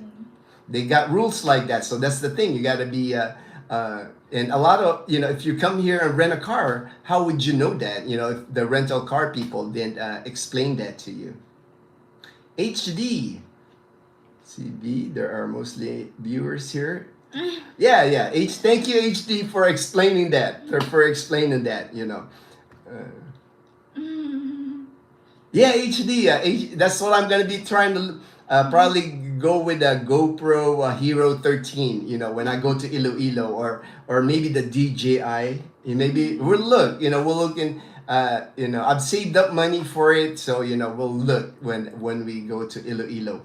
They got rules like that, so that's the thing. You got to be, and a lot of, if you come here and rent a car, how would you know that? If the rental car people didn't explain that to you. HD. CB, there are mostly viewers here. Yeah. Thank you, HD, for explaining that. For explaining that, Yeah, HD. That's what I'm gonna be trying to probably go with a GoPro Hero 13. When I go to Iloilo or maybe the DJI. Maybe we'll look. We'll look in. I've saved up money for it, so we'll look when we go to Iloilo.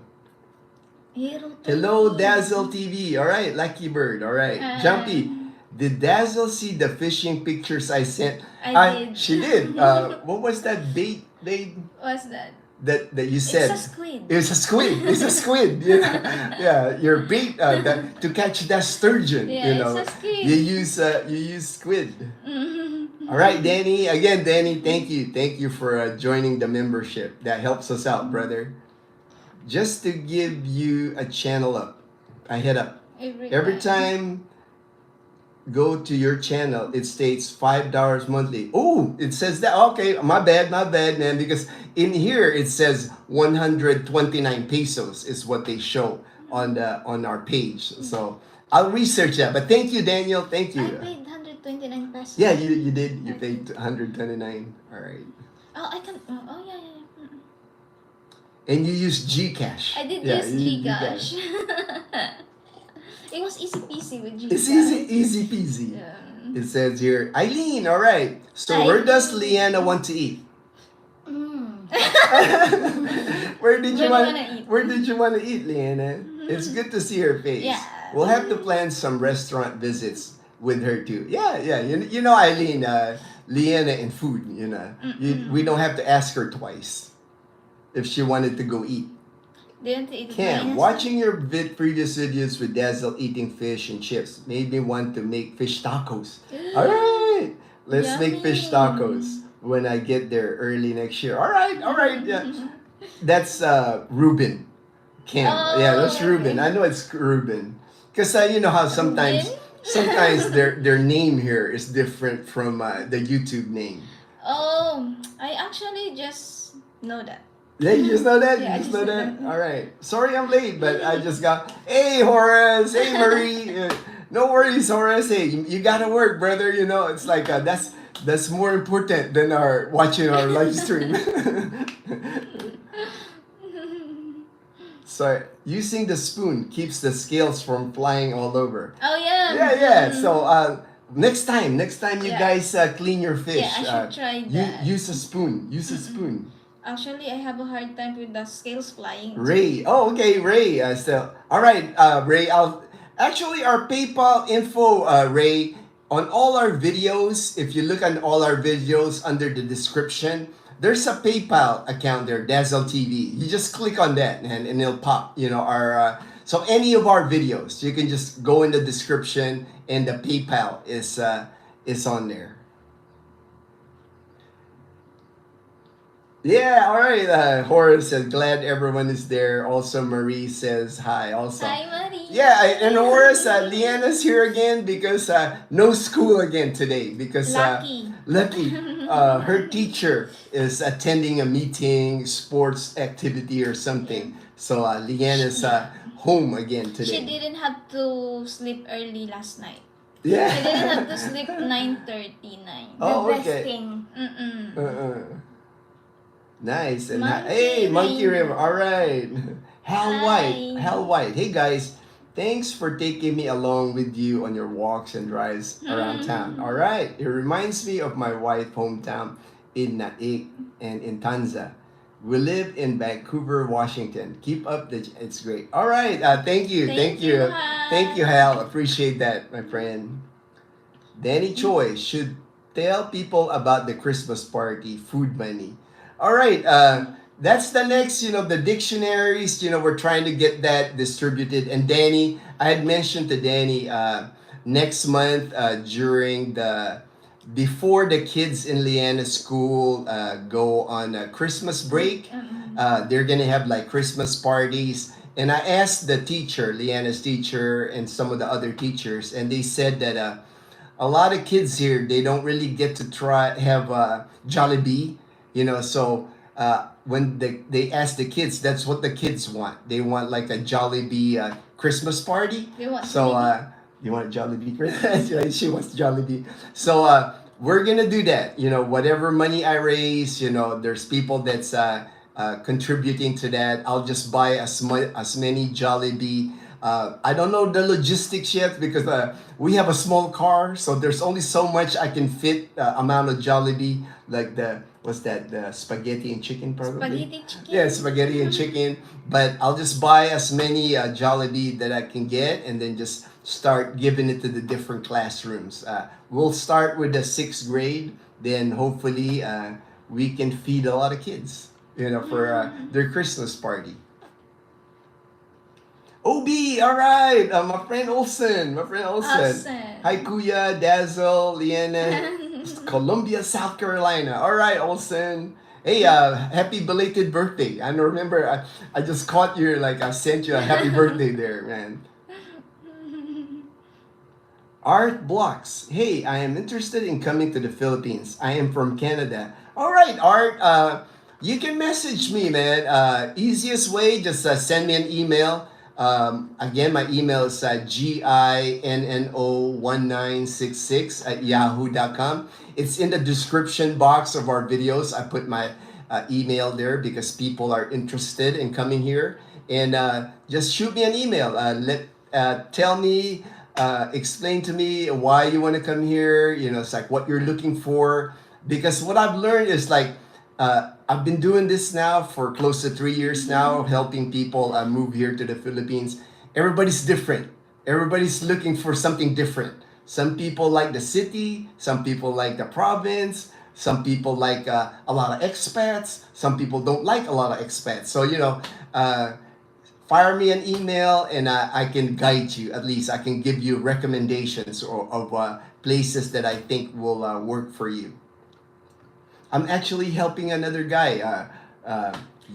Hello, Dazel TV. All right, Lucky Bird. All right, Jumpy. Did Dazzle see the fishing pictures I sent? I did. She did. What was that bait? What's that? That you said? It's a squid. It's a squid. It's a squid. Yeah, your bait to catch that sturgeon. Yeah, it's a squid. You use squid. All right, Danny. Again, Danny, thank you for joining the membership. That helps us out, brother. Just to give you a channel up, I hit up every time. Go to your channel, it states $5 monthly. Oh, it says that. Okay, my bad, man. Because in here it says 129 pesos is what they show on our page. So I'll research that. But thank you, Daniel. Thank you. I paid 129 pesos. Yeah, you did. You paid 129. All right. Oh, I can. Oh, yeah. And you use Gcash. I did use Gcash. It was easy peasy with Gcash. It's easy peasy. Yeah. It says here, Eileen. All right. So where does Leanna want to eat? Where did you want to eat, Leanna? It's good to see her face. Yeah. We'll have to plan some restaurant visits with her too. Yeah. Eileen, Leanna and food. We don't have to ask her twice if she wanted to go eat. Cam, watching your previous videos with Dazzle eating fish and chips made me want to make fish tacos. All right, let's make fish tacos when I get there early next year. All right. Yeah. That's Ruben. Cam, yeah, that's Ruben. I know it's Ruben, because you know how sometimes their name here is different from the YouTube name. Oh, I actually just know that. Yeah, you just know that? Yeah, you just know that? All right. Sorry I'm late, but I just got, hey, Horace. Hey, Marie. No worries, Horace. Hey, you got to work, brother. It's like, that's more important than watching our live stream. So, using the spoon keeps the scales from flying all over. Oh, yeah. Yeah. So, next time you guys clean your fish. Yeah, I should try that. Use a spoon. Actually, I have a hard time with the scales flying. Ray. Oh, okay, Ray. All right, Ray. Actually, our PayPal info, Ray, on all our videos. If you look on all our videos under the description, there's a PayPal account there, Dazel TV. You just click on that, and it'll pop. Our so any of our videos, you can just go in the description, and the PayPal is on there. Yeah, all right. Horace says, glad everyone is there. Also, Marie says hi. Also, Hi, Marie. yeah, and Horace, Leanna's here again because no school again today because lucky, her teacher is attending a meeting, sports activity or something. So Leanna's home again today. She didn't have to sleep early last night. Yeah. She didn't have to sleep 9:39. Oh, The okay. resting. Nice. And Monkey hey, Monkey River. River. All right. Hal Hi. White. Hal White. Hey, guys. Thanks for taking me along with you on your walks and drives around town. All right. It reminds me of my wife's hometown in Naik and in Tanza. We live in Vancouver, Washington. Keep up the... It's great. All right. Thank you. Thank you, Hal. Thank you, Hal. Appreciate that, my friend. Danny Choi should tell people about the Christmas party, food money. All right, that's the next, the dictionaries, we're trying to get that distributed. And Danny, I had mentioned to Danny next month before the kids in Leanna's school go on a Christmas break, they're going to have like Christmas parties. And I asked the teacher, Leanna's teacher, and some of the other teachers, and they said that a lot of kids here, they don't really get to have Jollibee. So when they ask the kids, that's what the kids want. They want like a Jollibee Christmas party. They want So you want a Jollibee Christmas? She wants Jollibee. So we're gonna do that. Whatever money I raise, there's people that's contributing to that. I'll just buy as many Jollibee. I don't know the logistics yet because we have a small car, so there's only so much I can fit amount of Jollibee, like the spaghetti and chicken probably. Spaghetti chicken. Yeah, spaghetti and chicken. But I'll just buy as many Jollibee that I can get, and then just start giving it to the different classrooms. We'll start with the 6th grade, then hopefully we can feed a lot of kids, for their Christmas party. OB, all right. My friend Olsen. Hi, Kuya, Dazzle, Leanna, Columbia, South Carolina. All right, Olsen. Hey, happy belated birthday. I remember I just caught you, I sent you a happy birthday there, man. Art Blocks. Hey, I am interested in coming to the Philippines. I am from Canada. All right, Art. You can message me, man. Easiest way, just send me an email. Again, my email is ginno1966@yahoo.com. It's in the description box of our videos. I put my email there because people are interested in coming here. And just shoot me an email. Tell me, explain to me why you want to come here. It's like what you're looking for. Because what I've learned is I've been doing this now for close to 3 years now, helping people move here to the Philippines. Everybody's different. Everybody's looking for something different. Some people like the city. Some people like the province. Some people like a lot of expats. Some people don't like a lot of expats. So, fire me an email and I can guide you. At least I can give you recommendations of places that I think will work for you. I'm actually helping another guy,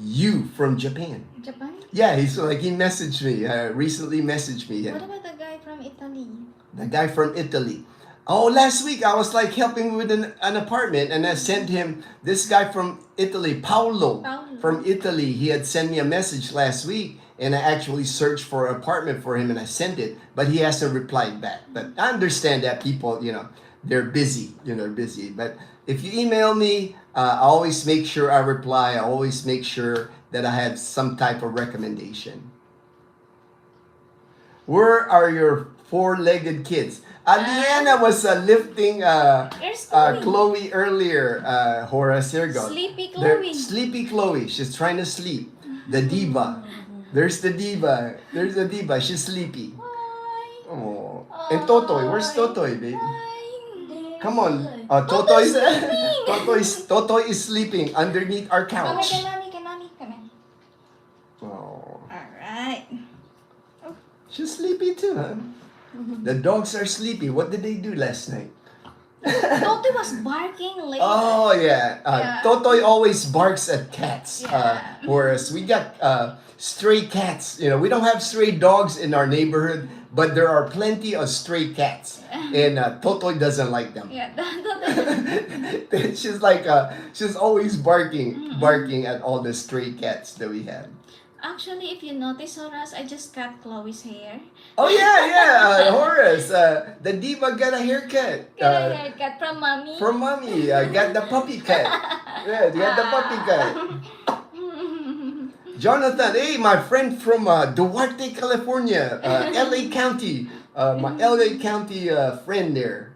you from Japan. Japan? Yeah, he messaged me, recently messaged me. What about the guy from Italy? The guy from Italy. Oh, last week I was helping with an apartment, and I sent him this guy from Italy, Paolo. From Italy. He had sent me a message last week, and I actually searched for an apartment for him and I sent it, but he hasn't replied back. But I understand that people, they're busy, But if you email me, I always make sure I reply. I always make sure that I have some type of recommendation. Where are your four-legged kids. Leanna was lifting There's Chloe. Chloe earlier. Horace, here you go. Sleepy There, Chloe. sleepy Chloe. She's trying to sleep. The diva. There's the diva. There's the diva. She's sleepy. Hi. Oh. And Totoy. Where's Totoy, baby? Hi. Come on. Totoy's Totoy is sleeping underneath our Come couch. here, mommy, mommy. Come here. Oh. Alright. She's sleepy too, huh? The dogs are sleepy. What did they do last night? Totoy was barking late. Oh, yeah. Yeah. Totoy always barks at cats. Yeah. Whereas we got stray cats. You know, we don't have stray dogs in our neighborhood, but there are plenty of stray cats. And Totoy doesn't like them. Yeah, Totoy. She's like, she's always barking at all the stray cats that we have. Actually, if you notice, Horace, I just cut Chloe's hair. Oh, yeah. Horace, the diva got a haircut. Get a haircut from mommy. From mommy, got the puppy cut. Yeah, got the puppy cut. Jonathan, hey, my friend from Duarte, California, LA County. My LA County friend there.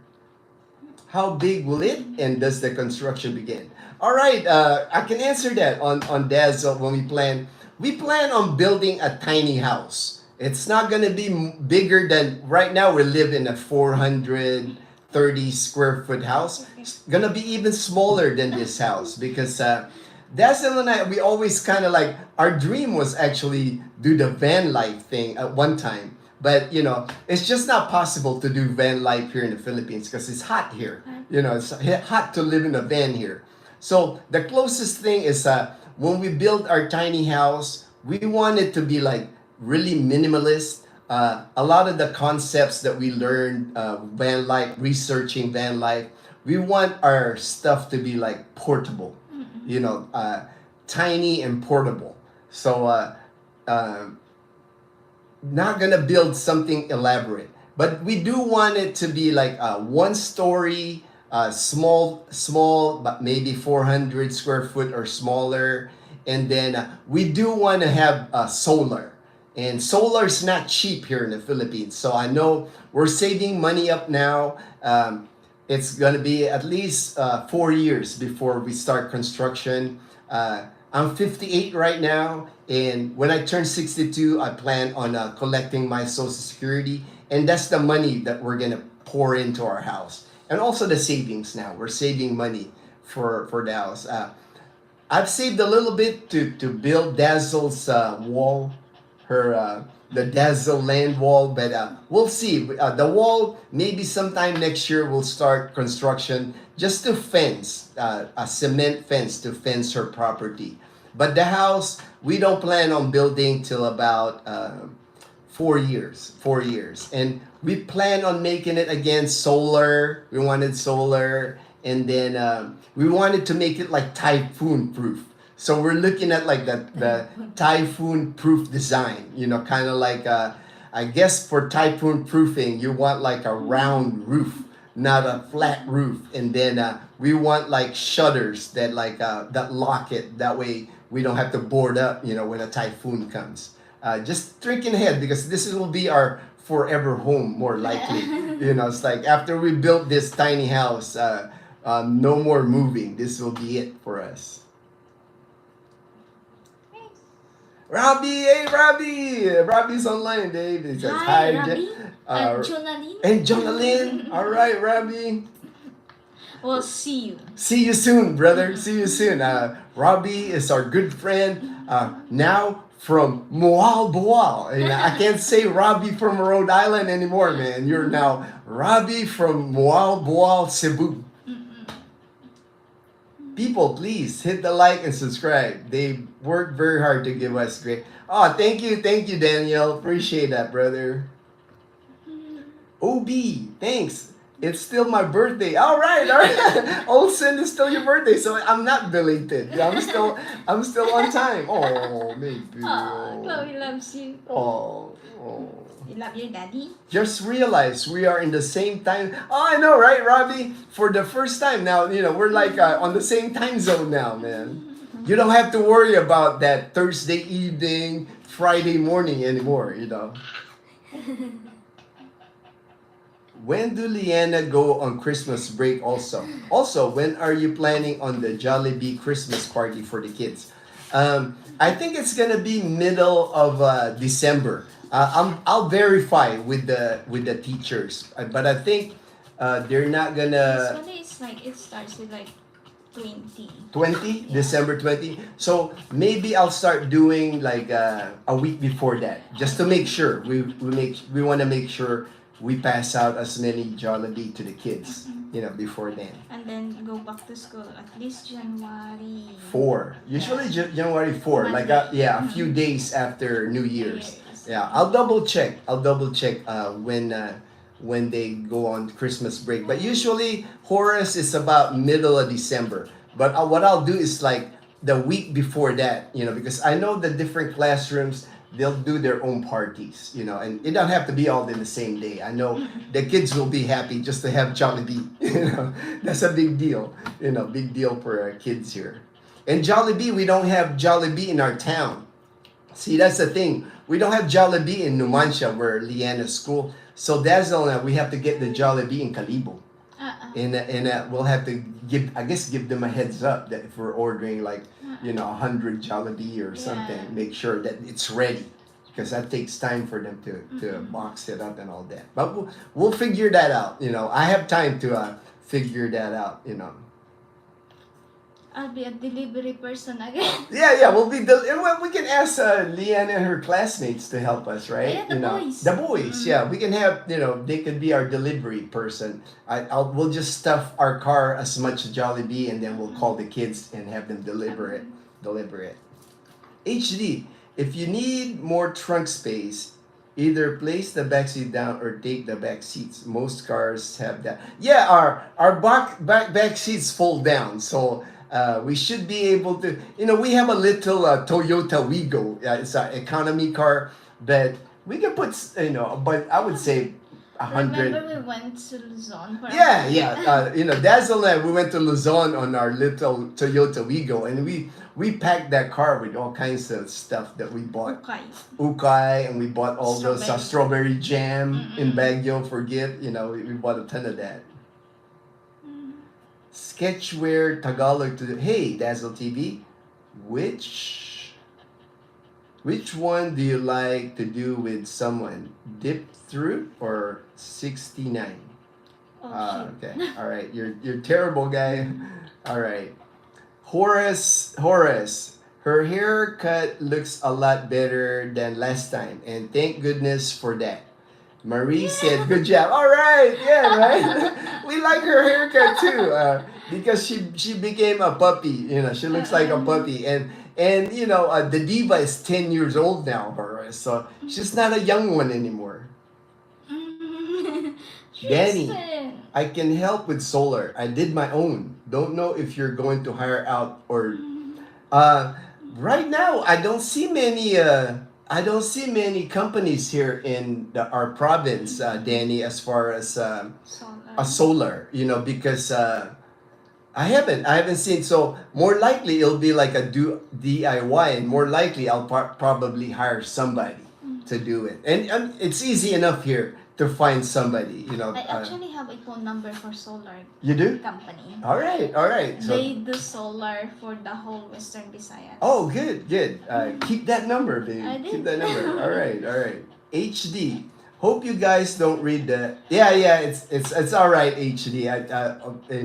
How big will it and does the construction begin? All right, I can answer that on Dazel when we plan. We plan on building a tiny house. It's not going to be bigger than, right now we live in a 430 square foot house. It's going to be even smaller than this house because Dazzle and I, we always kind of like, our dream was actually do the van life thing at one time. But, you know, it's just not possible to do van life here in the Philippines because it's hot here. You know, it's hot to live in a van here. So the closest thing is when we build our tiny house, we want it to be like really minimalist. A lot of the concepts that we learned, van life, researching van life, we want our stuff to be like portable, you know, tiny and portable. So not gonna build something elaborate, but we do want it to be like one story, small, but maybe 400 square foot or smaller. And then we do want to have solar. And solar is not cheap here in the Philippines. So I know we're saving money up now. It's going to be at least 4 years before we start construction. I'm 58 right now. And when I turn 62, I plan on collecting my Social Security. And that's the money that we're going to pour into our house. And also the savings now. We're saving money for the house. I've saved a little bit to build Dazzle's wall, the Dazzle land wall, but we'll see. The wall, maybe sometime next year we'll start construction just to fence, a cement fence to fence her property. But the house, we don't plan on building till about 4 years. And we plan on making it again solar. We wanted solar. And then we wanted to make it like typhoon proof. So we're looking at like the typhoon proof design, you know, kind of like, I guess for typhoon proofing, you want like a round roof, not a flat roof. And then we want like shutters that like, that lock it. That way we don't have to board up, you know, when a typhoon comes. Just thinking ahead because this will be our forever home, more likely. You know, it's like after we built this tiny house, no more moving. This will be it for us. Robbie, hey Robbie! Robbie's online, Dave. He says, Hi, Robbie. and Jonalyn. And Jonalyn. All right, Robbie. We'll see you. See you soon, brother. See you soon. Robbie is our good friend. Now from Moal Boal. I can't say Robbie from Rhode Island anymore, man. You're now Robbie from Moal Boal, Cebu. People, please hit the like and subscribe. They work very hard to give us great. Oh, thank you, Daniel. Appreciate that, brother. OB, thanks. It's still my birthday. All right. Olsen is still your birthday, so I'm not belated. I'm still on time. Oh, maybe. Oh, Chloe loves you. Oh. You love your daddy? Just realized we are in the same time. Oh, I know, right, Robbie? For the first time now, you know, we're like on the same time zone now, man. You don't have to worry about that Thursday evening, Friday morning anymore, you know. When do Leanna go on Christmas break also? Also, when are you planning on the Jollibee Christmas party for the kids? I think it's gonna be middle of December. I'll verify with the teachers, but I think they're not gonna Usually it's like it starts with like 20. 20 Yeah. December 20. So maybe I'll start doing like a week before that, just to make sure we want to make sure we pass out as many Jollibee to the kids, before then. And then go back to school at least January. 4, usually January 4, like Monday. a few days after New Year's. Years. Yeah, I'll double check. When they go on Christmas break. But usually Horace is about middle of December. But what I'll do is like the week before that, because I know the different classrooms, they'll do their own parties, and it don't have to be all in the same day. I know the kids will be happy just to have Jollibee. That's a big deal. Big deal for our kids here. And Jollibee, we don't have Jollibee in our town. See, that's the thing. We don't have Jollibee in Numancia, where Leanna's school. So Dazel and I, we have to get the Jollibee in Calibo. And we'll have to give them a heads up that if we're ordering like 100 Jollibee or something, Yeah. make sure that it's ready, because that takes time for them to box it up and all that. But we'll figure that out. I have time to figure that out. I'll be a delivery person again. Yeah, we'll be. Well, we can ask Leanne and her classmates to help us, right? Yeah, the boys. The boys. Yeah, we can have. They could be our delivery person. We'll just stuff our car as much Jollibee, and then we'll call the kids and have them deliver it. HD. If you need more trunk space, either place the back seat down or take the back seats. Most cars have that. Yeah, our back seats fold down, so. We should be able to, we have a little Toyota Wigo. It's an economy car, but we can put, but I would say 100. Remember we went to Luzon? Yeah. Dazzle and I, we went to Luzon on our little Toyota Wigo, and we packed that car with all kinds of stuff that we bought. Ukay, and we bought all those strawberry jam in Baguio for gift. We bought a ton of that. Sketchware Tagalog to hey Dazel TV, which one do you like to do with someone? Dip through or 69? Okay, all right. You're terrible guy. All right, Horace. Her haircut looks a lot better than last time, and thank goodness for that. Marie said, "Good job." All right, yeah, right. We like her haircut too, because she became a puppy. She looks like a puppy, and the diva is 10 years old now, Horace. So she's not a young one anymore. Danny, I can help with solar. I did my own. Don't know if you're going to hire out or. Right now, I don't see many. I don't see many companies here in our province, Danny, as far as a solar, because I haven't seen. So more likely it'll be like a DIY, and more likely I'll probably hire somebody to do it. And it's easy enough here to find somebody. I actually have a phone number for solar. You do? Company. All right. So, they do solar for the whole Western Visayas. Oh, good. Keep that number, baby. I did. Keep that number. All right. HD. Hope you guys don't read the. Yeah. It's all right. HD. I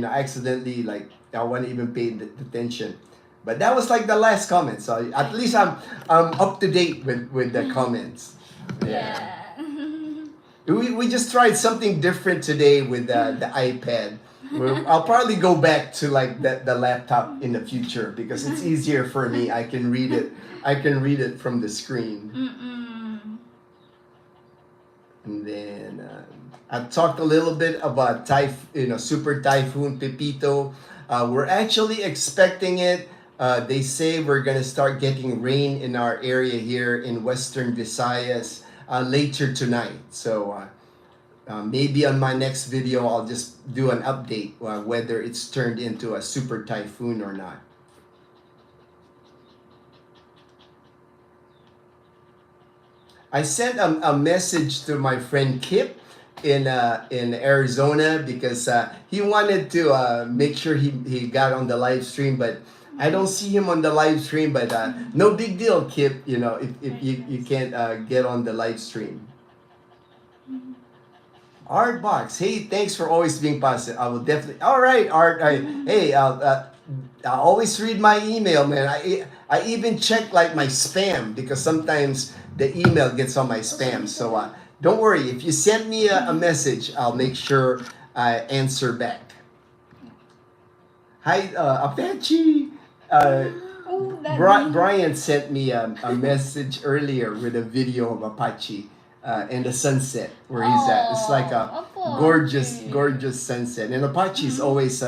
accidentally I wasn't even paying attention, but that was like the last comment. So at least I'm up to date with the comments. Yeah. We just tried something different today with the iPad. I'll probably go back to the laptop in the future because it's easier for me. I can read it from the screen. And then I talked a little bit about Super Typhoon Pepito. We're actually expecting it. They say we're gonna start getting rain in our area here in Western Visayas later tonight. So maybe on my next video, I'll just do an update whether it's turned into a super typhoon or not. I sent a message to my friend Kip. in Arizona because he wanted to make sure he got on the live stream, but I don't see him on the live stream. But no big deal, Kip. You know, if you can't get on the live stream. Art Box, hey, thanks for always being positive. I will definitely. All right, Art. Hey, I always read my email, man. I even check like my spam because sometimes the email gets on my spam. So don't worry. If you send me a message, I'll make sure I answer back. Hi, Apache. Oh, that Brian sent me a message earlier with a video of Apache and the sunset where he's at. It's like a gorgeous sunset. And Apache's always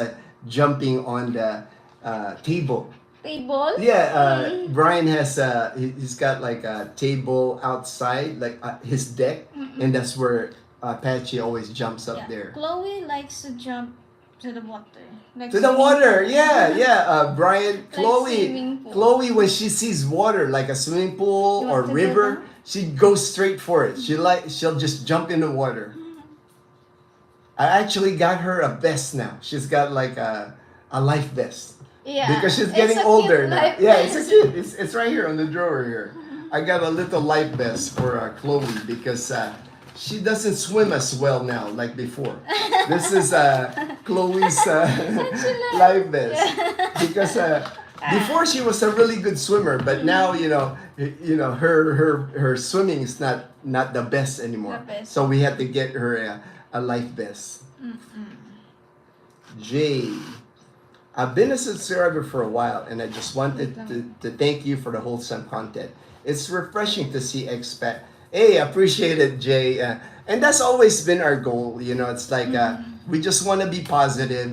jumping on the table. table. Yeah, Brian has he's got like a table outside, like his deck, and that's where Apache always jumps up there. Chloe likes to jump to the water. Like To the water, yeah. Brian, Like swimming pool. Chloe, when she sees water, like a swimming pool You or want to do river, that? she goes straight for it. She'll just jump in the water. I actually got her a vest now. She's got like a life vest Yeah. because she's It's getting a older cute now. life Yeah, it's a vest. kid. It's right here on the drawer here. I got a little life vest for Chloe because she doesn't swim as well now like before. This is Chloe's life vest because before she was a really good swimmer, but now her swimming is not the best anymore. The best. So we had to get her a life vest. Jay, I've been a subscriber for a while, and I just wanted to thank you for the wholesome content. It's refreshing to see expat. Hey, appreciate it, Jay. And that's always been our goal. You know, it's like we just want to be positive.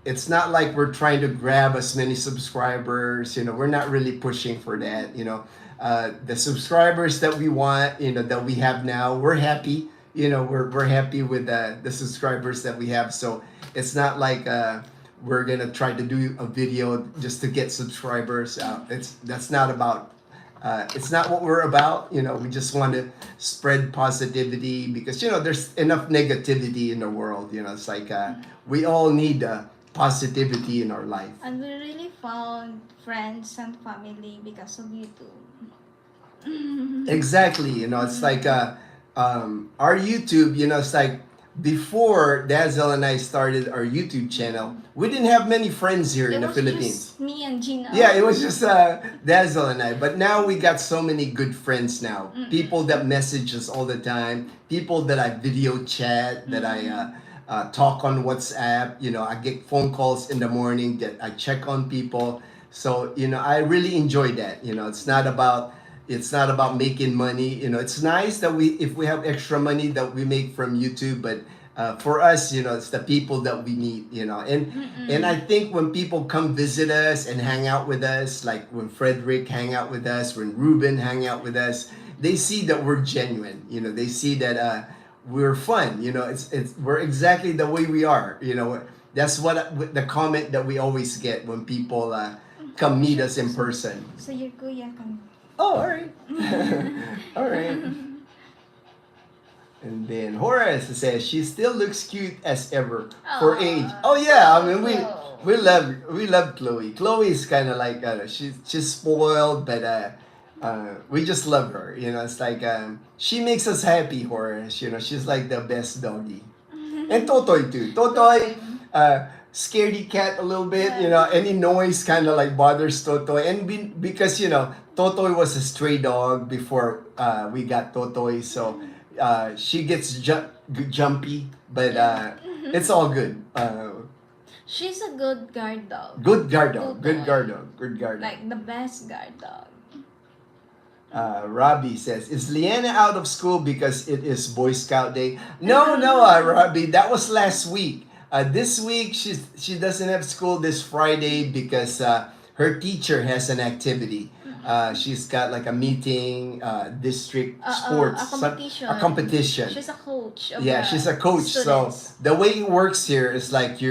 It's not like we're trying to grab as many subscribers. You know, we're not really pushing for that. You know, the subscribers that we want, that we have now, we're happy. You know, we're happy with the subscribers that we have. So it's not like we're gonna try to do a video just to get subscribers. That's not about. It's not what we're about. You know, we just want to spread positivity because there's enough negativity in the world. You know, it's like we all need positivity in our life. And we really found friends and family because of YouTube. Exactly. You know, it's like our YouTube. You know, it's like before Dazel and I started our YouTube channel, we didn't have many friends here in the Philippines. Just me and Gina. Yeah, it was just Dazzle and I. But now we got so many good friends now. People that message us all the time. People that I video chat, that I talk on WhatsApp. You know, I get phone calls in the morning that I check on people. So, I really enjoy that. You know, it's not about making money. You know, it's nice that if we have extra money that we make from YouTube, but for us, it's the people that we meet, and I think when people come visit us and hang out with us, like when Frederick hang out with us, when Ruben hang out with us, they see that we're genuine. They see that we're fun. We're exactly the way we are. That's what the comment that we always get when people come meet us in person. So your kuya kami. Oh, all right. All right. And then Horace says she still looks cute as ever for age. Oh yeah, I mean we love Chloe. Chloe is kind of like she's spoiled, but we just love her. It's like she makes us happy. Horace, she's like the best doggy. And Totoy too. Totoy, scaredy cat a little bit. Any noise kind of like bothers Totoy, and because Totoy was a stray dog before we got Totoy, so. She gets jumpy, but it's all good. She's a good guard dog. Good guard dog. Good guard dog. Good guard dog. Like the best guard dog. Robbie says, "Is Leanna out of school because it is Boy Scout Day?" No, Robbie. That was last week. This week she doesn't have school this Friday because her teacher has an activity. She's got like a meeting, district sports, a competition. She's a coach. She's a coach. Students. So the way it works here is like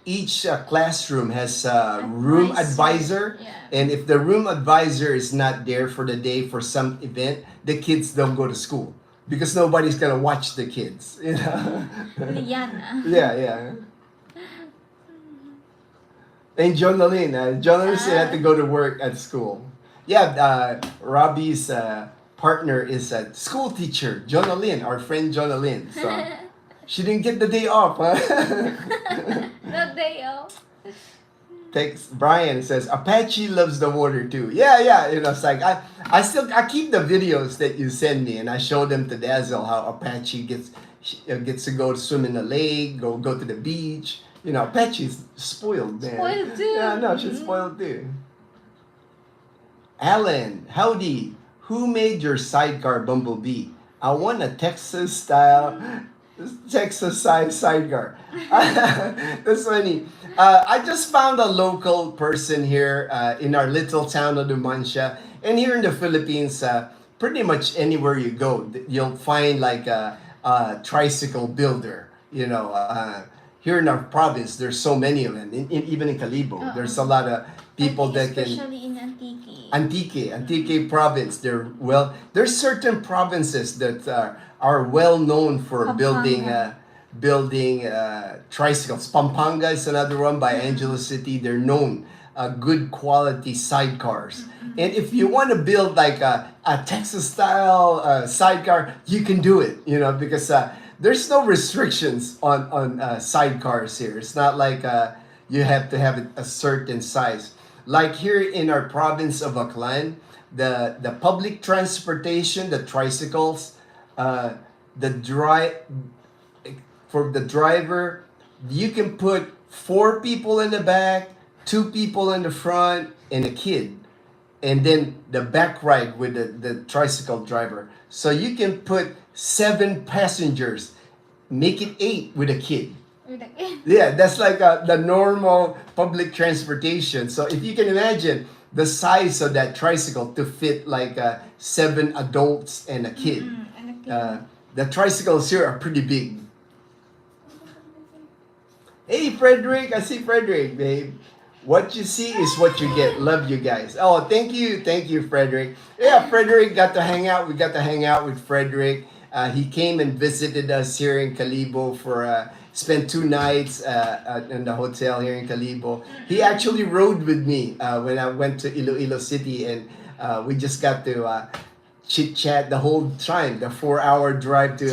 each classroom has a room advisor, and if the room advisor is not there for the day for some event, the kids don't go to school. because nobody's gonna watch the kids, you know. Liana. Yeah, yeah. And Jonalyn, Jonalyn still had to go to work at school. Yeah, Robbie's partner is a school teacher, Jonalyn, our friend Jonalyn. So she didn't get the day off, huh? No day off. Text Brian says Apache loves the water too. Yeah, yeah. You know, it's like I keep the videos that you send me, and I show them to Dazel how Apache gets to go swim in the lake, go to the beach. You know, Apache's spoiled, man. Spoiled too. Yeah, no, she's spoiled too. Alan, howdy. Who made your sidecar bumblebee? I want a Texas style, Texas size sidecar. That's funny. I just found a local person here in our little town of Numancia. And here in the Philippines, pretty much anywhere you go, you'll find like a tricycle builder. You know, here in our province, there's so many of them. Even in Calibo, there's a lot of people that can. Especially in Antique. Antique province. There's certain provinces that are well known for Pampanga. building tricycles. Pampanga is another one by Angelo City. They're known good quality sidecars. And if you want to build like a Texas style sidecar, you can do it. You know, because there's no restrictions on sidecars here. It's not like you have to have a certain size. Like here in our province of Aklan, the public transportation, the tricycles, the for the driver, you can put 4 people in the back, 2 people in the front, and a kid. And then the back ride with the tricycle driver. So you can put 7 passengers, make it 8 with a kid. Yeah, that's like the normal public transportation. So if you can imagine the size of that tricycle to fit like 7 adults and a kid. And a kid. The tricycles here are pretty big. Hey, Frederick, I see Frederick, babe. What you see is what you get. Love you guys. Oh, thank you, Frederick. Yeah, Frederick got to hang out. We got to hang out with Frederick. He came and visited us here in Calibo for spent 2 nights in the hotel here in Calibo. He actually rode with me when I went to Iloilo City, and we just got to chit chat the whole time, the 4-hour drive to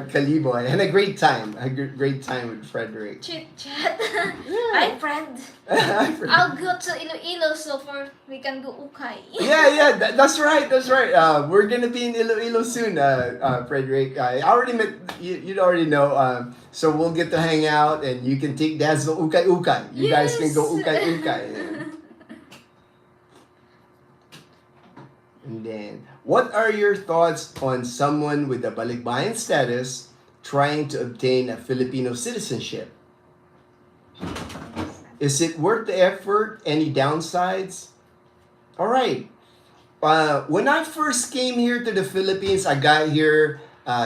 Calibo, and a great time, great time with Frederick. Chit chat. Hi, friend. I'll go to Iloilo so we can go ukay. Yeah, that's right. We're gonna be in Iloilo soon, Frederick. I already met you already know. So we'll get to hang out, and you can take Dazzle ukay. You guys can go ukay. Yeah. And then, what are your thoughts on someone with a balikbayan status trying to obtain a Filipino citizenship? Is it worth the effort? Any downsides? All right. When I first came here to the Philippines, I got here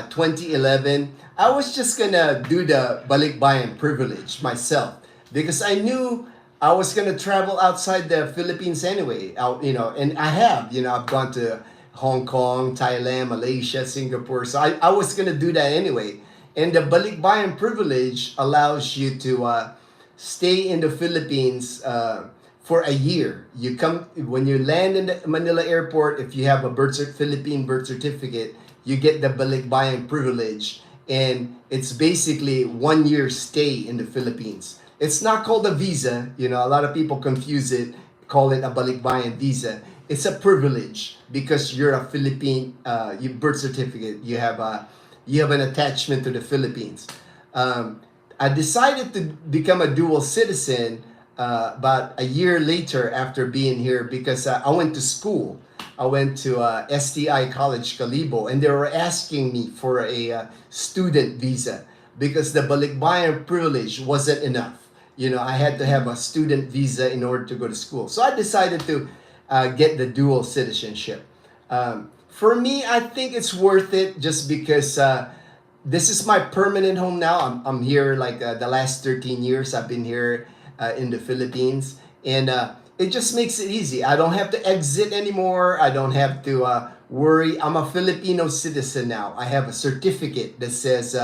2011. I was just gonna do the balikbayan privilege myself because I knew I was gonna travel outside the Philippines anyway. And I have. I've gone to Hong Kong, Thailand, Malaysia, Singapore. So I was gonna do that anyway. And the balikbayan privilege allows you to stay in the Philippines for a year. You come when you land in the Manila airport. If you have a Philippine birth certificate, you get the balikbayan privilege, and it's basically 1 year stay in the Philippines. It's not called a visa. A lot of people confuse it, call it a balikbayan visa. It's a privilege because you're a Philippine. Your birth certificate. You have an attachment to the Philippines. I decided to become a dual citizen about a year later after being here because I went to school. I went to STI College Calibo, and they were asking me for a student visa because the balikbayan privilege wasn't enough. I had to have a student visa in order to go to school. So I decided to get the dual citizenship. For me, I think it's worth it just because this is my permanent home now. I'm here like the last 13 years I've been here in the Philippines. And it just makes it easy. I don't have to exit anymore. I don't have to worry. I'm a Filipino citizen now. I have a certificate that says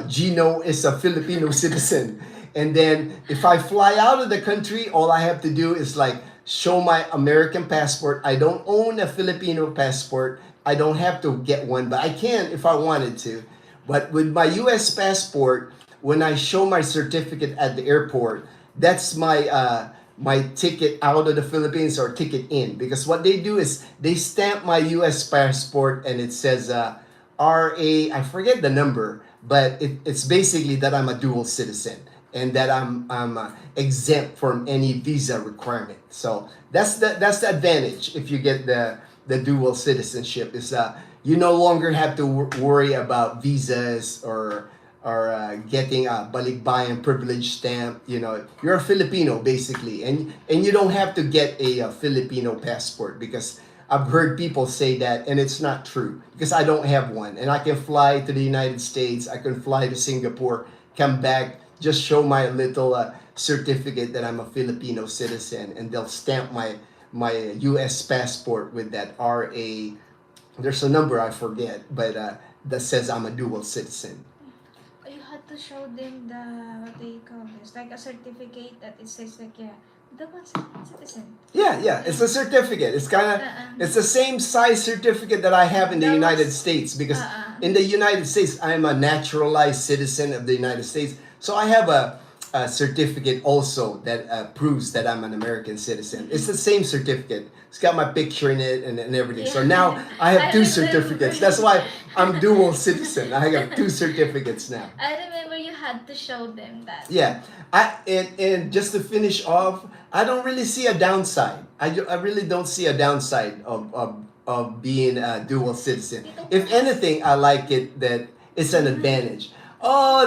Gino is a Filipino citizen. And then if I fly out of the country, all I have to do is like show my American passport. I don't own a Filipino passport. I don't have to get one, but I can if I wanted to. But with my US passport, when I show my certificate at the airport, that's my ticket out of the Philippines or ticket in. Because what they do is they stamp my US passport and it says RA, I forget the number, but it's basically that I'm a dual citizen and that I'm exempt from any visa requirement. So that's the advantage if you get the dual citizenship is you no longer have to worry about visas or getting a balikbayan privilege stamp. You know, you're a Filipino basically, and you don't have to get a Filipino passport because I've heard people say that, and it's not true because I don't have one, and I can fly to the United States, I can fly to Singapore, come back, just show my little certificate that I'm a Filipino citizen, and they'll stamp my U.S. passport with that RA. There's a number I forget, but that says I'm a dual citizen. You had to show them the, what do you call this, like a certificate that it says like, yeah, the one citizen. Yeah, it's a certificate. It's kind of it's the same size certificate that I have in the That United was- States because in the United States I'm a naturalized citizen of the United States. So I have a certificate also that proves that I'm an American citizen. It's the same certificate. It's got my picture in it and everything. So Yeah. now I have I two remember. certificates. That's why I'm dual citizen. I have two certificates now. I remember you had to show them that. Yeah, and just to finish off, I don't really see a downside. I really don't see a downside of being a dual citizen. If anything, I like it that it's an advantage. Oh,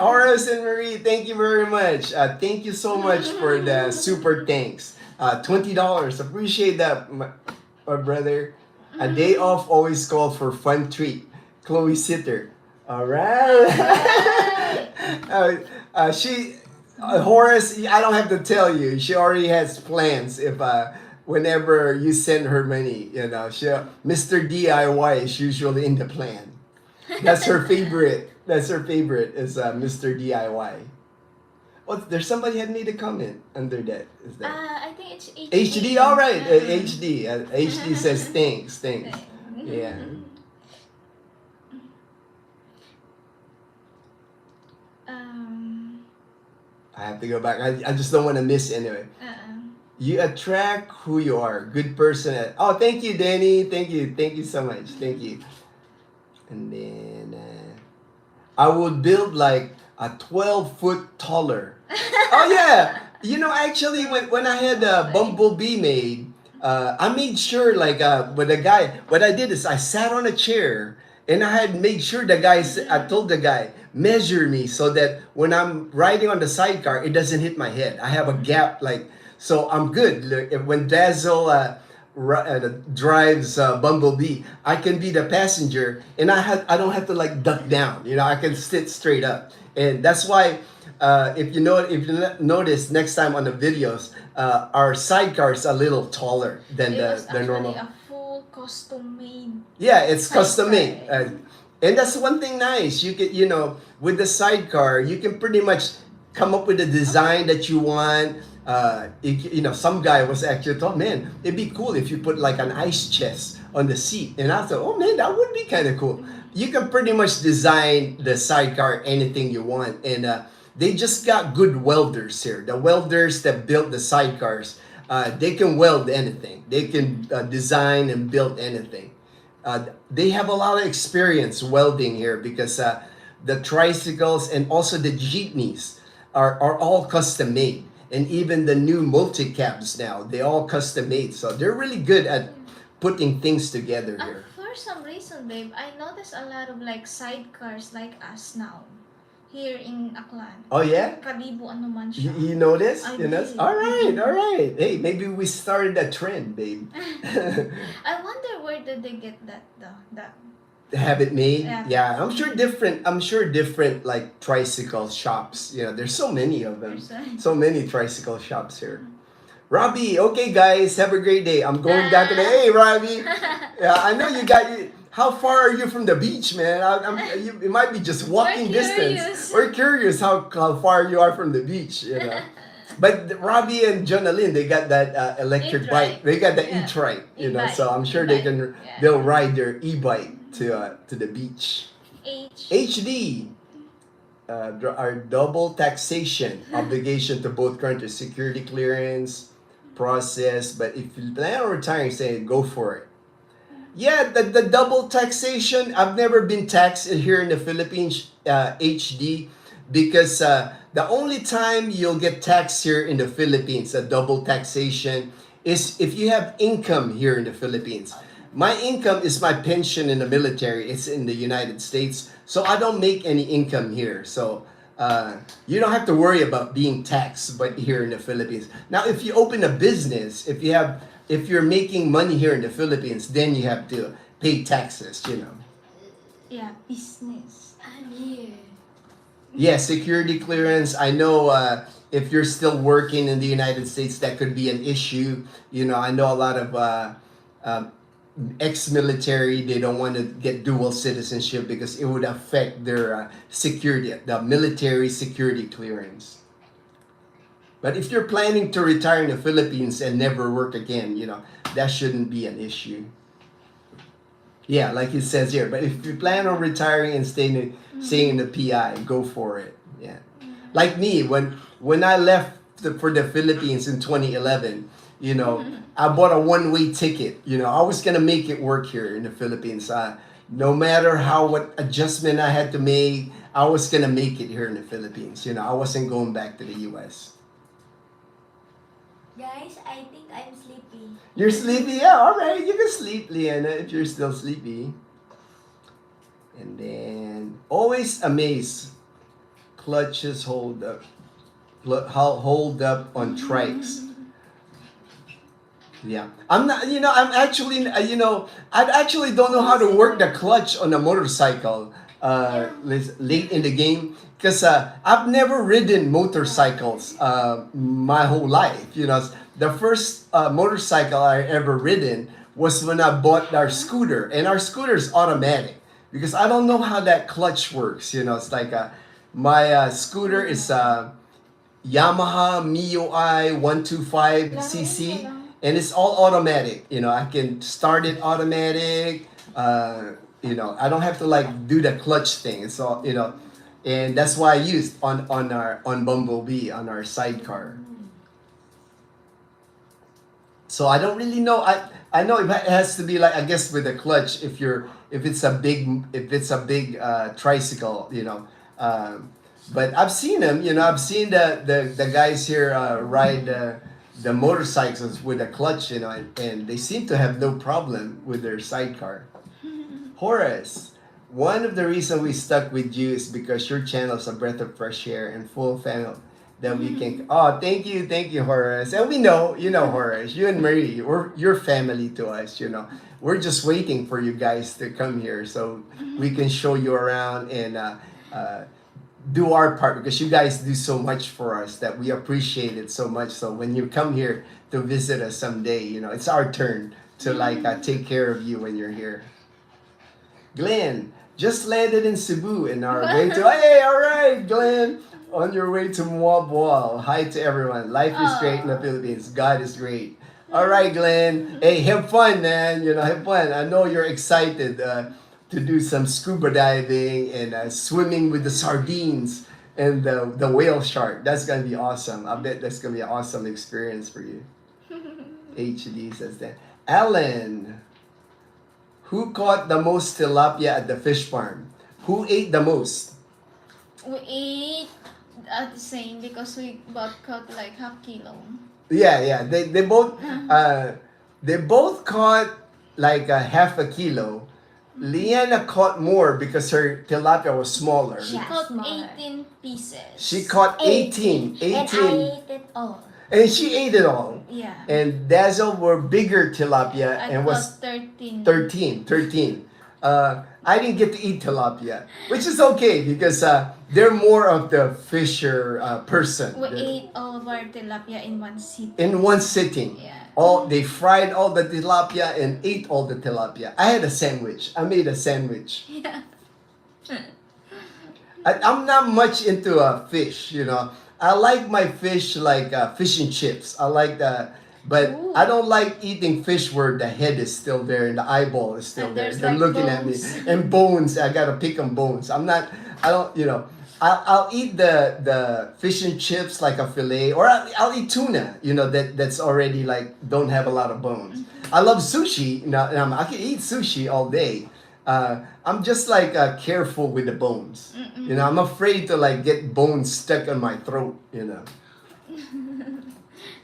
Horace and Marie, thank you very much. Thank you so much for the super thanks. $20. Appreciate that, my brother. A day off always called for fun treat. Chloe Sitter. All right. Horace, I don't have to tell you. She already has plans. If whenever you send her money, you know, Mr. DIY is usually in the plan. That's her favorite. That's her favorite is Mr. DIY. Oh, there's somebody had made a comment under that. Is that I think it's HD. HD? All right, HD. HD says thanks. Yeah. I have to go back. I just don't want to miss anyway. You attract who you are. Good person. Oh, thank you, Danny. Thank you so much. Thank you. And then I would build like a 12-foot taller. Oh yeah. You know, actually, when I had Bumblebee made, I made sure like with the guy. What I did is I sat on a chair and I had made sure I told the guy, measure me so that when I'm riding on the sidecar, it doesn't hit my head. I have a gap like, so I'm good. When Dazel drives Bumblebee, I can be the passenger and I don't have to like duck down. You know, I can sit straight up. And that's why if you notice next time on the videos, our sidecar is a little taller than the normal. A full custom made. Yeah, it's sidecar. custom made. And that's one thing nice. You can, with the sidecar, you can pretty much come up with a design that you want. Some guy was actually thought, man, it'd be cool if you put like an ice chest on the seat. And I thought, oh man, that would be kind of cool. You can pretty much design the sidecar anything you want. And they just got good welders here. The welders that built the sidecars, they can weld anything. They can design and build anything. They have a lot of experience welding here because the tricycles and also the jeepneys are all custom made. And even the new multi-cabs now, they all custom made. So they're really good at putting things together here. For some reason, babe, I noticed a lot of like sidecars like us now. Here in Aklan. Oh yeah? Kalibo ano man siya. You notice? I You know? did. All right. Hey, maybe we started a trend, babe. I wonder where did they get that though? Have it made? Yeah. I'm sure different like tricycle shops. You know, there's so many of them. So many tricycle shops here. Robbie, okay, guys, have a great day. I'm going down today. Hey, Robbie. Yeah, I know you got. How far are you from the beach, man? It might be just walking distance. curious. We're curious how far you are from the beach. You know. But Robbie and Jonalyn, they got that electric bike. E-trike. They got the Yeah. e-trike, you know. E-bike. So I'm sure they can. E-bike. Yeah. They'll ride their e-bike to the beach. H. HD. Our double taxation obligation to both countries, security clearance process. But if you plan on retiring, say go for it. Yeah, the double taxation. I've never been taxed here in the Philippines, HD, because the only time you'll get taxed here in the Philippines, a double taxation, is if you have income here in the Philippines. My income is my pension in the military. It's in the United States, so I don't make any income here. So you don't have to worry about being taxed, but here in the Philippines. Now, if you open a business, if you're making money here in the Philippines, then you have to pay taxes. You know. Yeah, business. Yeah, security clearance. I know if you're still working in the United States, that could be an issue. You know, I know a lot of ex-military, they don't want to get dual citizenship because it would affect their security, the military security clearance. But if you're planning to retire in the Philippines and never work again, you know, that shouldn't be an issue. Yeah, like it says here. But if you plan on retiring and staying in the PI, go for it. Yeah. Like me, when I left for the Philippines in 2011, you know, I bought a one-way ticket. You know, I was gonna make it work here in the Philippines. No matter what adjustment I had to make, I was gonna make it here in the Philippines. You know, I wasn't going back to the U.S. Guys, I think I'm sleepy. You're sleepy? Yeah, all right. You can sleep, Leanna, if you're still sleepy. And then, always amazed. Clutches hold up on trikes. Yeah, I'm not. You know, I'm actually. You know, I actually don't know how to work the clutch on a motorcycle. Late in the game, because I've never ridden motorcycles my whole life. You know, the first motorcycle I ever ridden was when I bought our scooter, and our scooter is automatic because I don't know how that clutch works. You know, it's like my scooter is Yamaha MIUI 125cc. And it's all automatic. You know, I can start it automatic. You know, I don't have to like do the clutch thing. It's all, you know, and that's why I used on Bumblebee on our sidecar. So I don't really know. I know it has to be like, I guess, with the clutch if it's a big tricycle. You know, but I've seen them. You know, I've seen the guys here ride. The motorcycles with a clutch, you know, and they seem to have no problem with their sidecar. Horace, one of the reasons we stuck with you is because your channel is a breath of fresh air and full of fan that we can. Oh, thank you, Horace. And we know, you know, Horace, you and Marie, you're family to us. You know, we're just waiting for you guys to come here so we can show you around and do our part, because you guys do so much for us that we appreciate it so much. So when you come here to visit us someday, you know, it's our turn to like take care of you when you're here. Glenn just landed in Cebu in our way to. Hey, all right, Glenn, on your way to Muabwal. Hi to everyone. Life is great in the Philippines. God is great. All right, Glenn. Hey, have fun, man. You know, have fun. I know you're excited to do some scuba diving and swimming with the sardines and the whale shark. That's gonna be awesome. I bet that's gonna be an awesome experience for you. HD says that. Alan, who caught the most tilapia at the fish farm? Who ate the most? We ate at the same because we both caught like half kilo. Yeah. They both caught like a half a kilo. Leanna caught more because her tilapia was smaller. She caught 18 pieces. She caught 18. And I ate it all. And she ate it all. Yeah. And Dazel were bigger tilapia I and was caught 13. 13. I didn't get to eat tilapia, which is okay because they're more of the fisher person. We ate all of our tilapia in one In sitting. one sitting. Yeah. All they fried all the tilapia and ate all the tilapia. I had a sandwich. I made a sandwich. Yeah. I'm not much into fish, you know. I like my fish like fish and chips. I like that, but Ooh. I don't like eating fish where the head is still there and the eyeball is still And there. there's They're like looking at me bones. and bones. I gotta pick on bones. I'm not. I don't. You know. I'll eat the fish and chips like a fillet, or I'll eat tuna. You know that's already like don't have a lot of bones. I love sushi. You know, and I can eat sushi all day. I'm just like careful with the bones. You know, I'm afraid to like get bones stuck on my throat. You know,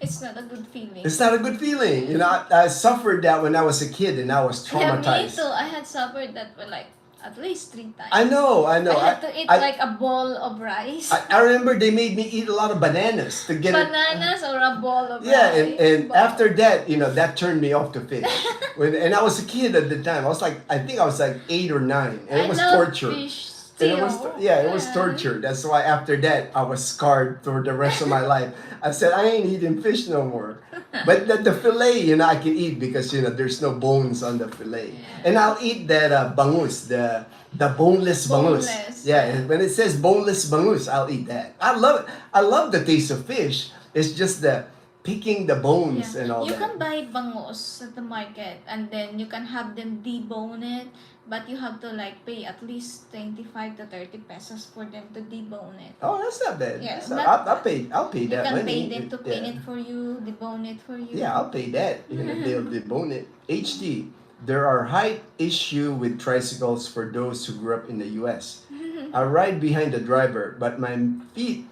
It's not a good feeling. it's not a good feeling. You know, I suffered that when I was a kid and I was Yeah, me traumatized. too. I had suffered that for like at least 3 times. I know. I had to eat like a bowl of rice. I remember they made me eat a lot of bananas to get it. Bananas or a bowl of Yeah, rice. and But- after that, you know, that turned me off to fish. And I was a kid at the time. I think I was like 8 or 9, and it I was love torture. fish And still. it was it was torture. That's why after that I was scarred for the rest of my life. I said I ain't eating fish no more. But the fillet, you know, I can eat because you know there's no bones on the fillet. And I'll eat that bangus, the boneless bangus. Boneless. Yeah, and when it says boneless bangus, I'll eat that. I love it. I love the taste of fish. It's just the picking the bones and all You that. can buy bangus at the market and then you can have them debone it, but you have to like pay at least 25 to 30 pesos for them to debone it. Oh, that's not bad. Yeah, That's not not- I'll bad. pay. I'll pay You that can money. pay them to clean Yeah. it for you, debone it for you. Yeah, I'll pay that. You know, they'll debone it. HD. There are height issue with tricycles for those who grew up in the U.S. I ride behind the driver, but my feet.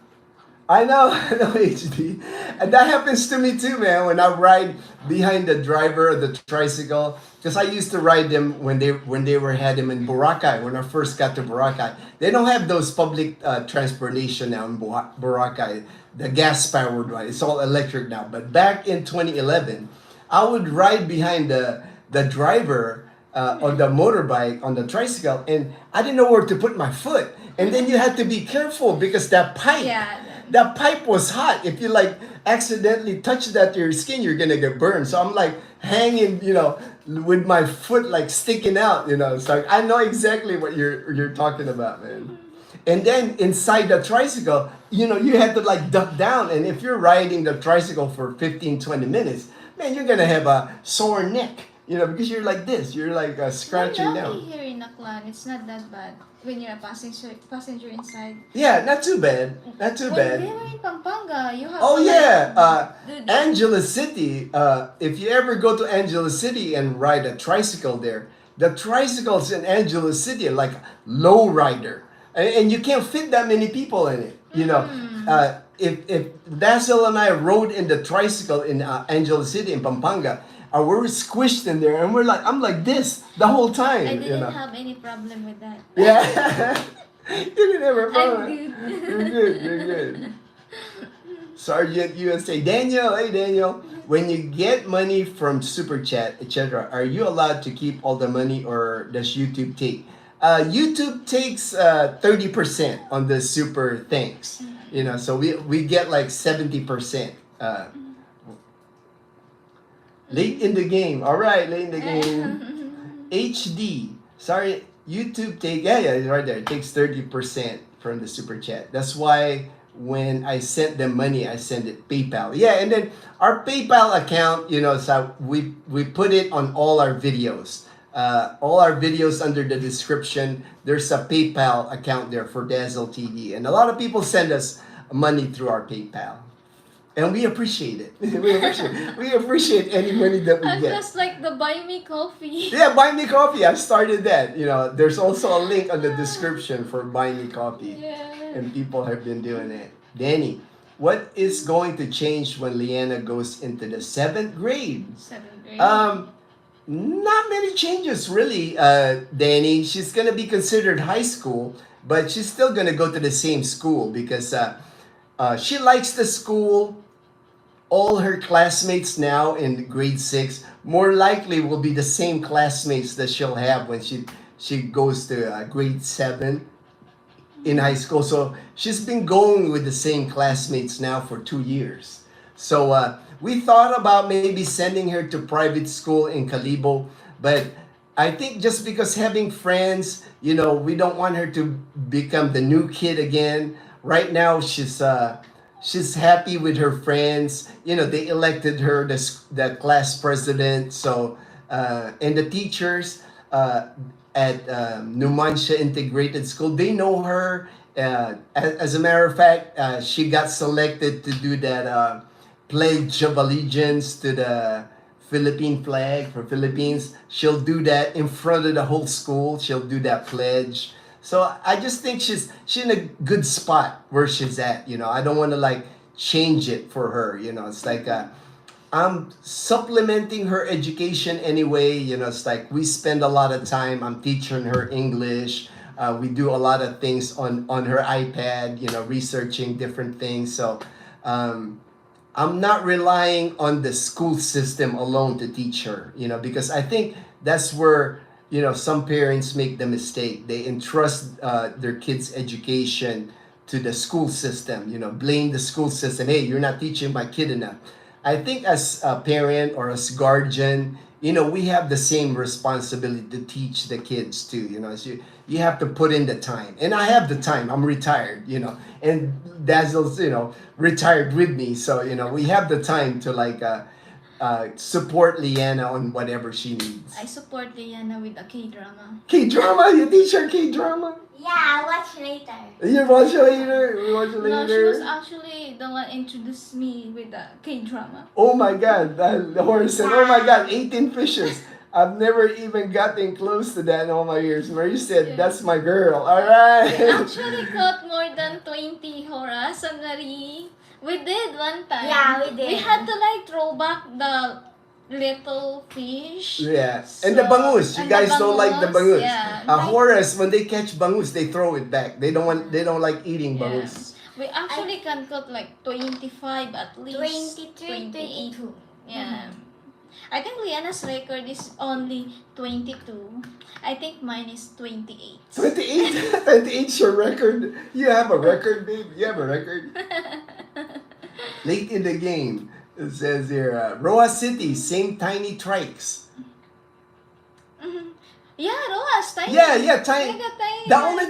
I know, I know, HD. And that happens to me too, man. When I ride behind the driver of the tricycle, because I used to ride them when they were had them in Boracay. When I first got to Boracay, they don't have those public transportation now in Boracay. The gas powered one. It's all electric now. But back in 2011, I would ride behind the driver on the motorbike on the tricycle, and I didn't know where to put my foot. And then you had to be careful because that pipe. Yeah. That pipe was hot. If you like accidentally touch that to your skin, you're gonna get burned. So I'm like hanging, you know, with my foot like sticking out, you know. So I know exactly what you're talking about, man. And then inside the tricycle, you know, you had to like duck down. And if you're riding the tricycle for 15, 20 minutes, man, you're gonna have a sore neck, you know, because you're like this. You're like scratching We're down. lucky here in Aklan. It's not that bad when you're a passenger inside. Yeah, not too bad. Not too When bad. we were in Pampanga, you have Oh to, yeah, do the- Angela City. If you ever go to Angela City and ride a tricycle there, the tricycles in Angela City are like low rider, and you can't fit that many people in it. You know, if Dazel and I rode in the tricycle in Angela City in Pampanga, we're squished in there, and I'm like this the whole time. I you didn't know. have any problem with that. Yeah, you didn't have a problem. I'm good. You're good. You're good. Sergeant USA. Daniel, hey Daniel. When you get money from Super Chat, etc., are you allowed to keep all the money or does YouTube take? YouTube takes 30% on the super thanks. You know, so we get like 70%. Late in the game. All right, late in the game. HD. Sorry, YouTube yeah, it's right there. It takes 30% from the super chat. That's why when I sent them money, I send it PayPal. Yeah, and then our PayPal account, you know, so we put it on all our videos. All our videos under the description, there's a PayPal account there for Dazel TV. And a lot of people send us money through our PayPal. And we appreciate it. we appreciate any money that we And get. just like the buy me coffee. Yeah, buy me coffee. I started that. You know, there's also a link on the description for buy me coffee. Yeah. And people have been doing it. Danny, what is going to change when Leanna goes into the 7th grade? 7th grade. Not many changes really, Danny. She's gonna be considered high school, but she's still gonna go to the same school because she likes the school. All her classmates now in grade 6 more likely will be the same classmates that she'll have when she she goes to grade 7 in high school. So she's been going with the same classmates now for 2 years. So we thought about maybe sending her to private school in Calibo, but I think just because having friends, we don't want her to become the new kid again. Right now, she's happy with her friends. They elected her the class president. So and the teachers at Numancia Integrated School, they know her. As a matter of fact, she got selected to do that Pledge of Allegiance to the Philippine flag for Philippines. She'll do that in front of the whole school. She'll do that pledge. So I just think she's in a good spot where she's at. I don't want to like change it for her. It's like I'm supplementing her education anyway. It's like we spend a lot of time. I'm teaching her English. We do a lot of things on her iPad. Researching different things. So I'm not relying on the school system alone to teach her. Because I think that's where some parents make the mistake. They entrust their kids' education to the school system. Blame the school system. Hey, you're not teaching my kid enough. I think as a parent or as guardian, we have the same responsibility to teach the kids too. So you have to put in the time, and I have the time. I'm retired, and Dazel's, retired with me, so we have the time to like support Liana on whatever she needs. I support Liana with a K-drama. K-drama, you teach her K-drama. Yeah, watch later. You watch it later. We watch it No, she later. was actually the one introduced me with the K-drama. Oh my God, the horse said, oh my God, 18 fishes. I've never even gotten close to that in all my years. Marie said, that's my girl. All We right. actually caught more than 20 horas, Nari. We did one time. Yeah, we did. We had to like throw back the little fish. Yeah. And the bangus. You and guys don't like the bangus. Yeah. Horace, when they catch bangus, they throw it back. They don't like eating Yeah. bangus. We actually can cut like 25 at least. 23, 22. Yeah. I think Liana's record is only 22. I think mine is 28. 28? 28's your record? You have a record, babe? You have a record? Late in the game. It says here, Roa City, same tiny trikes. Yeah, Roas, tiny. Yeah, tiny. Mega tiny. The only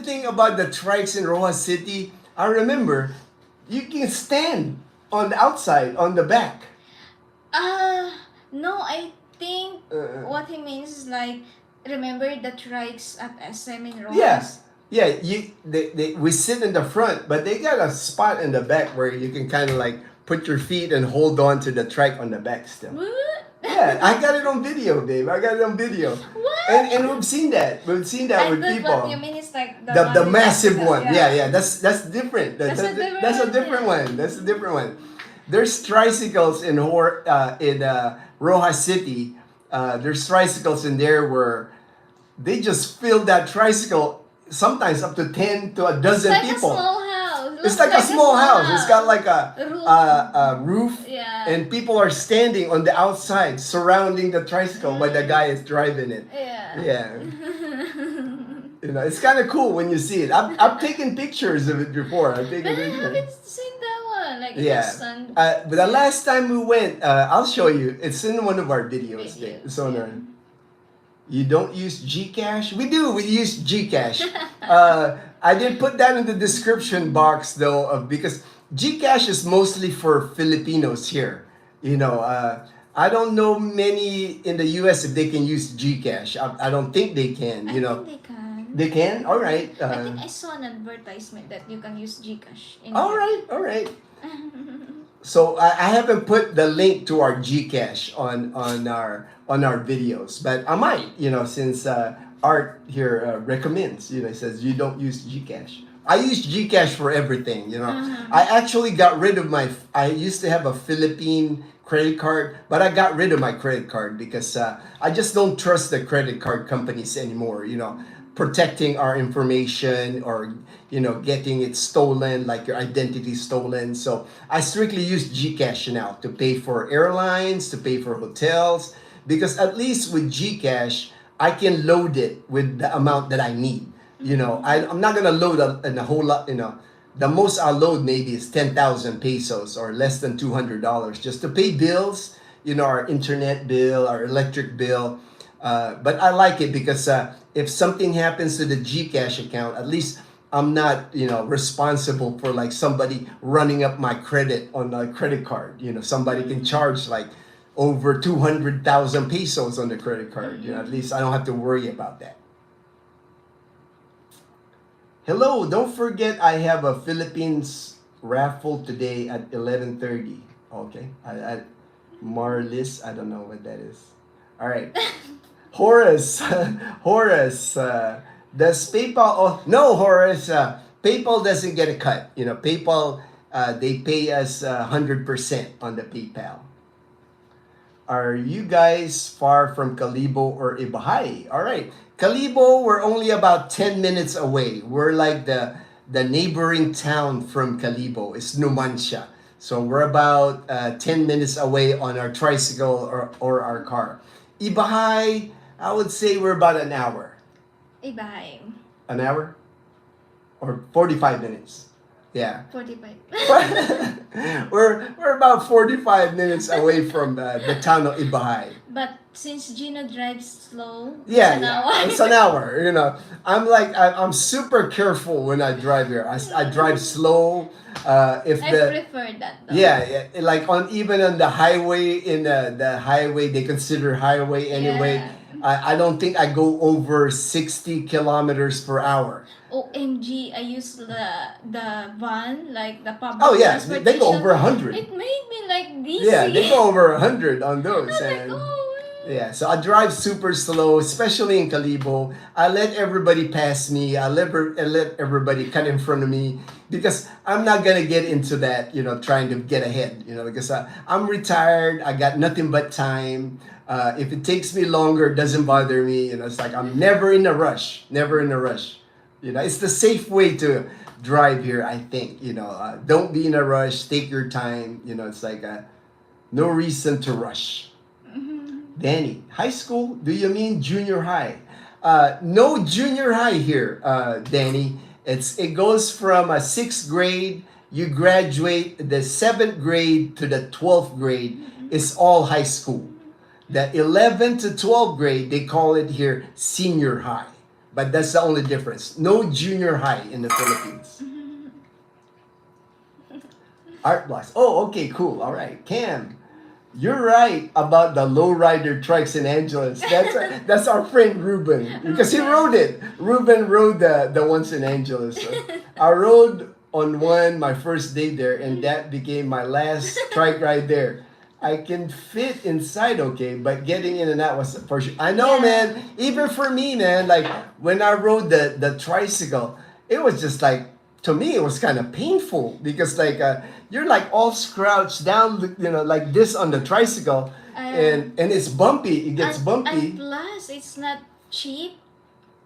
thing about the trikes in Roa City, I remember, you can stand on the outside, on the back. No, I think what he means is like, remember the trikes at SM in Roas? Yes. Yeah, we sit in the front, but they got a spot in the back where you can kind of like put your feet and hold on to the trike on the back still. What? Yeah, I got it on video, babe. I got it on video. What? And we've seen that. We've seen that I with thought people. what you mean is like the The one massive with one. the- Yeah, that's different. That's a different That's a one, different yeah. one. That's a different one. There's tricycles in Rojas City. There's tricycles in there where they just fill that tricycle sometimes up to 10 to a dozen It's like people. a small house. It's Looks like a small house. It's got like Roof. a roof, Yeah. and people are standing on the outside surrounding the tricycle while the guy is driving it. Yeah. Yeah. It's kind of cool when you see it. I've taken pictures of it before. I've taken But I pictures. haven't seen that one. Like Yeah. the sun. But the last time we went, I'll show you. It's in one of our videos. Videos, It's on yeah. our. You don't use Gcash? We do. We use Gcash. I did put that in the description box though, because Gcash is mostly for Filipinos here. I don't know many in the U.S. if they can use Gcash. I don't think they can. I think they can. They can. All right. I think I saw an advertisement that you can use Gcash. All right. All right. So I haven't put the link to our Gcash on our videos, but I might, since Art here recommends, it says you don't use Gcash. I use Gcash for everything, I actually got rid of I used to have a Philippine credit card, but I got rid of my credit card because I just don't trust the credit card companies anymore, protecting our information or getting it stolen, like your identity stolen. So I strictly use Gcash now to pay for airlines, to pay for hotels, because at least with Gcash I can load it with the amount that I need. I'm not gonna load a whole lot. The most I'll load maybe is 10,000 pesos or less than $200 just to pay bills. Our internet bill, our electric bill. But I like it because if something happens to the Gcash account, at least I'm not, responsible for like somebody running up my credit on a credit card. Somebody can charge like over 200,000 pesos on the credit card. At least I don't have to worry about that. Hello, don't forget I have a Philippines raffle today at 11:30. Okay. Marlis, I don't know what that is. All right. Horace, Horace, does PayPal? Oh no, Horace. PayPal doesn't get a cut. PayPal they pay us 100% on the PayPal. Are you guys far from Calibo or Ibahay? All right, Calibo, we're only about 10 minutes away. We're like the neighboring town from Calibo. It's Numancia. So we're about 10 minutes away on our tricycle or our car. Ibahay, I would say we're about an hour. Ibahay. An hour? Or 45 minutes. Yeah. 45. we're about 45 minutes away from the town of Ibahay. But since Gino drives slow, Yeah, it's an hour. it's an hour. I'm super careful when I drive here. I drive slow. If I the prefer that though. Yeah, like even on the highway, in the highway they consider highway anyway. Yeah. I don't think I go over 60 kilometers per hour. OMG, I use the van, like the public Oh yeah, transportation. they go over 100. It made me like dizzy. Yeah, they go over 100 on those. I'm like, And oh. yeah, so I drive super slow, especially in Calibo. I let everybody pass me. I let everybody cut in front of me because I'm not gonna get into that, trying to get ahead, because I'm retired. I got nothing but time. If it takes me longer, it doesn't bother me. It's like I'm never in a rush. Never in a rush. It's the safe way to drive here, I think. Don't be in a rush. Take your time. It's like no reason to rush. Danny, high school? Do you mean junior high? No junior high here, Danny. It goes from a 6th grade. You graduate the 7th grade to the 12th grade. It's all high school. The 11th to 12th grade, they call it here senior high. But that's the only difference. No junior high in the Philippines. Art blocks. Oh, okay, cool. All right. Cam, you're right about the lowrider trucks in Angeles. That's our friend Ruben, because he rode it. Ruben rode the ones in Angeles. So I rode on one my first day there, and that became my last trike ride there. I can fit inside okay, but getting in and out was for sure. I know, Yeah. man. Even for me, man, like when I rode the tricycle, it was just like, to me, it was kind of painful because like you're like all crouched down, like this on the tricycle, and it's bumpy. It gets bumpy. And plus, it's not cheap.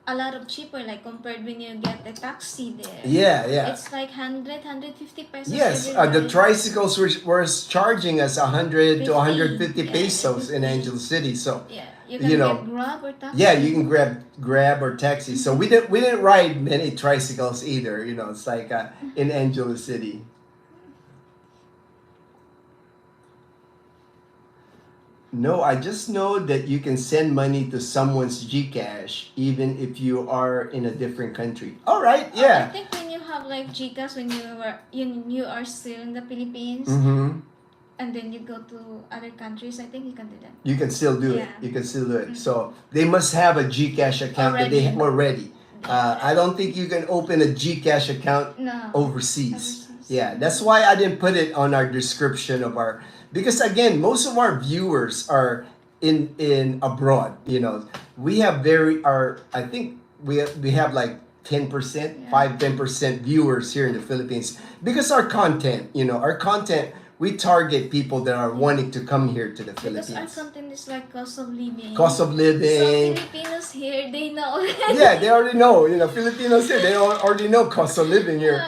A lot of cheaper, like compared when you get the taxi there. Yeah, yeah. It's like 150 pesos. Yes, every the ride. tricycles were charging us 100 to 150 Yeah. pesos in Angeles City. So Yeah, you can get Grab or taxi. yeah, you can grab or taxi. So we didn't ride many tricycles either. It's like in Angeles City. No, I just know that you can send money to someone's GCash even if you are in a different country. All right, I yeah. think when you have like GCash when you are still in the Philippines, Mm-hmm. and then you go to other countries, I think you can do that. You can still do it. Yeah. You can still do it. So they must have a GCash account that they have already. I don't think you can open a GCash account No. overseas. Overseas. Yeah, that's why I didn't put it on our description of our, because again, most of our viewers are in abroad. We have I think we have like 10%, 5-10% viewers here in the Philippines because our content, we target people that are wanting to come here to the Because our Philippines. content is like cost of living. Cost of So living. Filipinos here, they know. Yeah, they already know. Filipinos here, they already know cost of living here.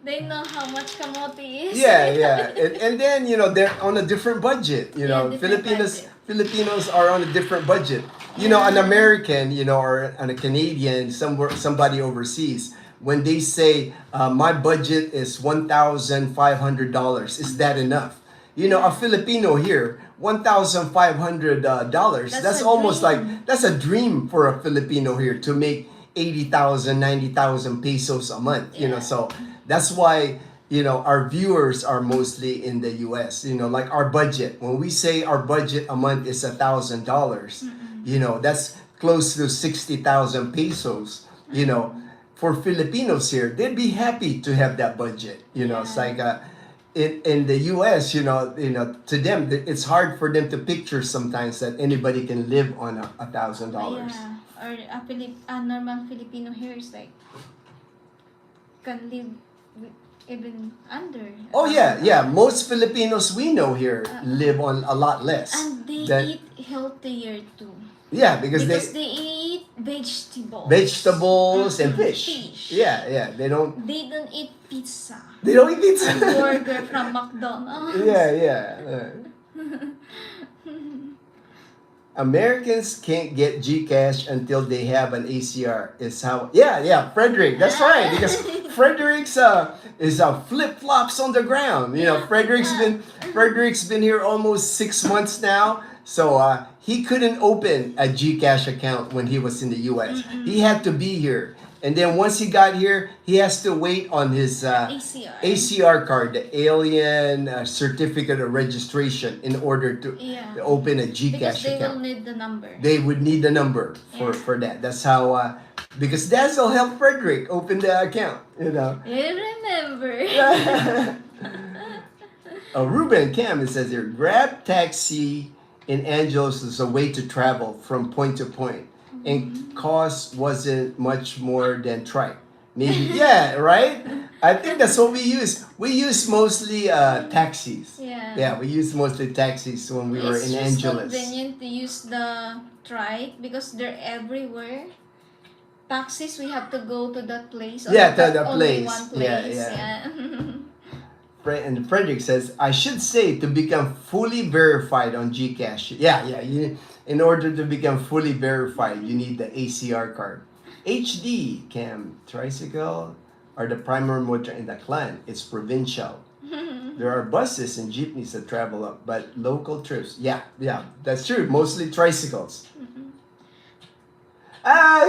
They know how much kamote is. Yeah. And then, they're on a different budget. Yeah, different Filipinos budget. Filipinos are on a different budget. An Yeah. American, or a Canadian, somebody overseas, when they say my budget is $1,500, is that enough? A Yeah. Filipino here, $1,500. That's That's a almost like dream. that's a dream for a Filipino here to make 80,000, 90,000 pesos a month. Yeah. So that's why our viewers are mostly in the US. Like our budget. When we say our budget a month is $1,000, that's close to 60,000 pesos. For Filipinos here, they'd be happy to have that budget. It's Yeah. like in the US, to them it's hard for them to picture sometimes that anybody can live on $1,000. Yeah. Or a normal Filipino here is like can live even under. Oh yeah. Most Filipinos we know here live on a lot less. And they That- eat healthier too. Yeah, because Because they they eat vegetables. vegetables and fish. Fish. Yeah. They don't eat pizza. eat pizza. Burger from McDonald's. Yeah. Americans can't get Gcash until they have an ACR. Is how. Yeah. Frederick, that's right. Because Frederick's is flip flops on the ground. Frederick's been here almost 6 months now. So he couldn't open a Gcash account when he was in the US. He had to be here. And then once he got here, he has to wait on his ACR card, the Alien Certificate of Registration, in order to open a Because Gcash they will account. need the number. They would need the number for that. That's how, because Dazel helped Frederick open the account, You remember. Ruben Cam, it says here, Grab taxi in Angeles is a way to travel from point to point. And cost wasn't much more than trike. Maybe, yeah, right? I think that's what we use. We use mostly taxis. Yeah. We use mostly taxis when we were in It's just Angeles. convenient to use the trike because they're everywhere. Taxis, we have to go to that place. Yeah, to the only place. one Yeah, place. yeah. And Frederick says, I should say to become fully verified on Gcash. Yeah. In order to become fully verified, you need the ACR card. HD, Cam, tricycle are the primary motor in the clan. It's provincial. There are buses and jeepneys that travel up, but local trips. Yeah, that's true. Mostly tricycles.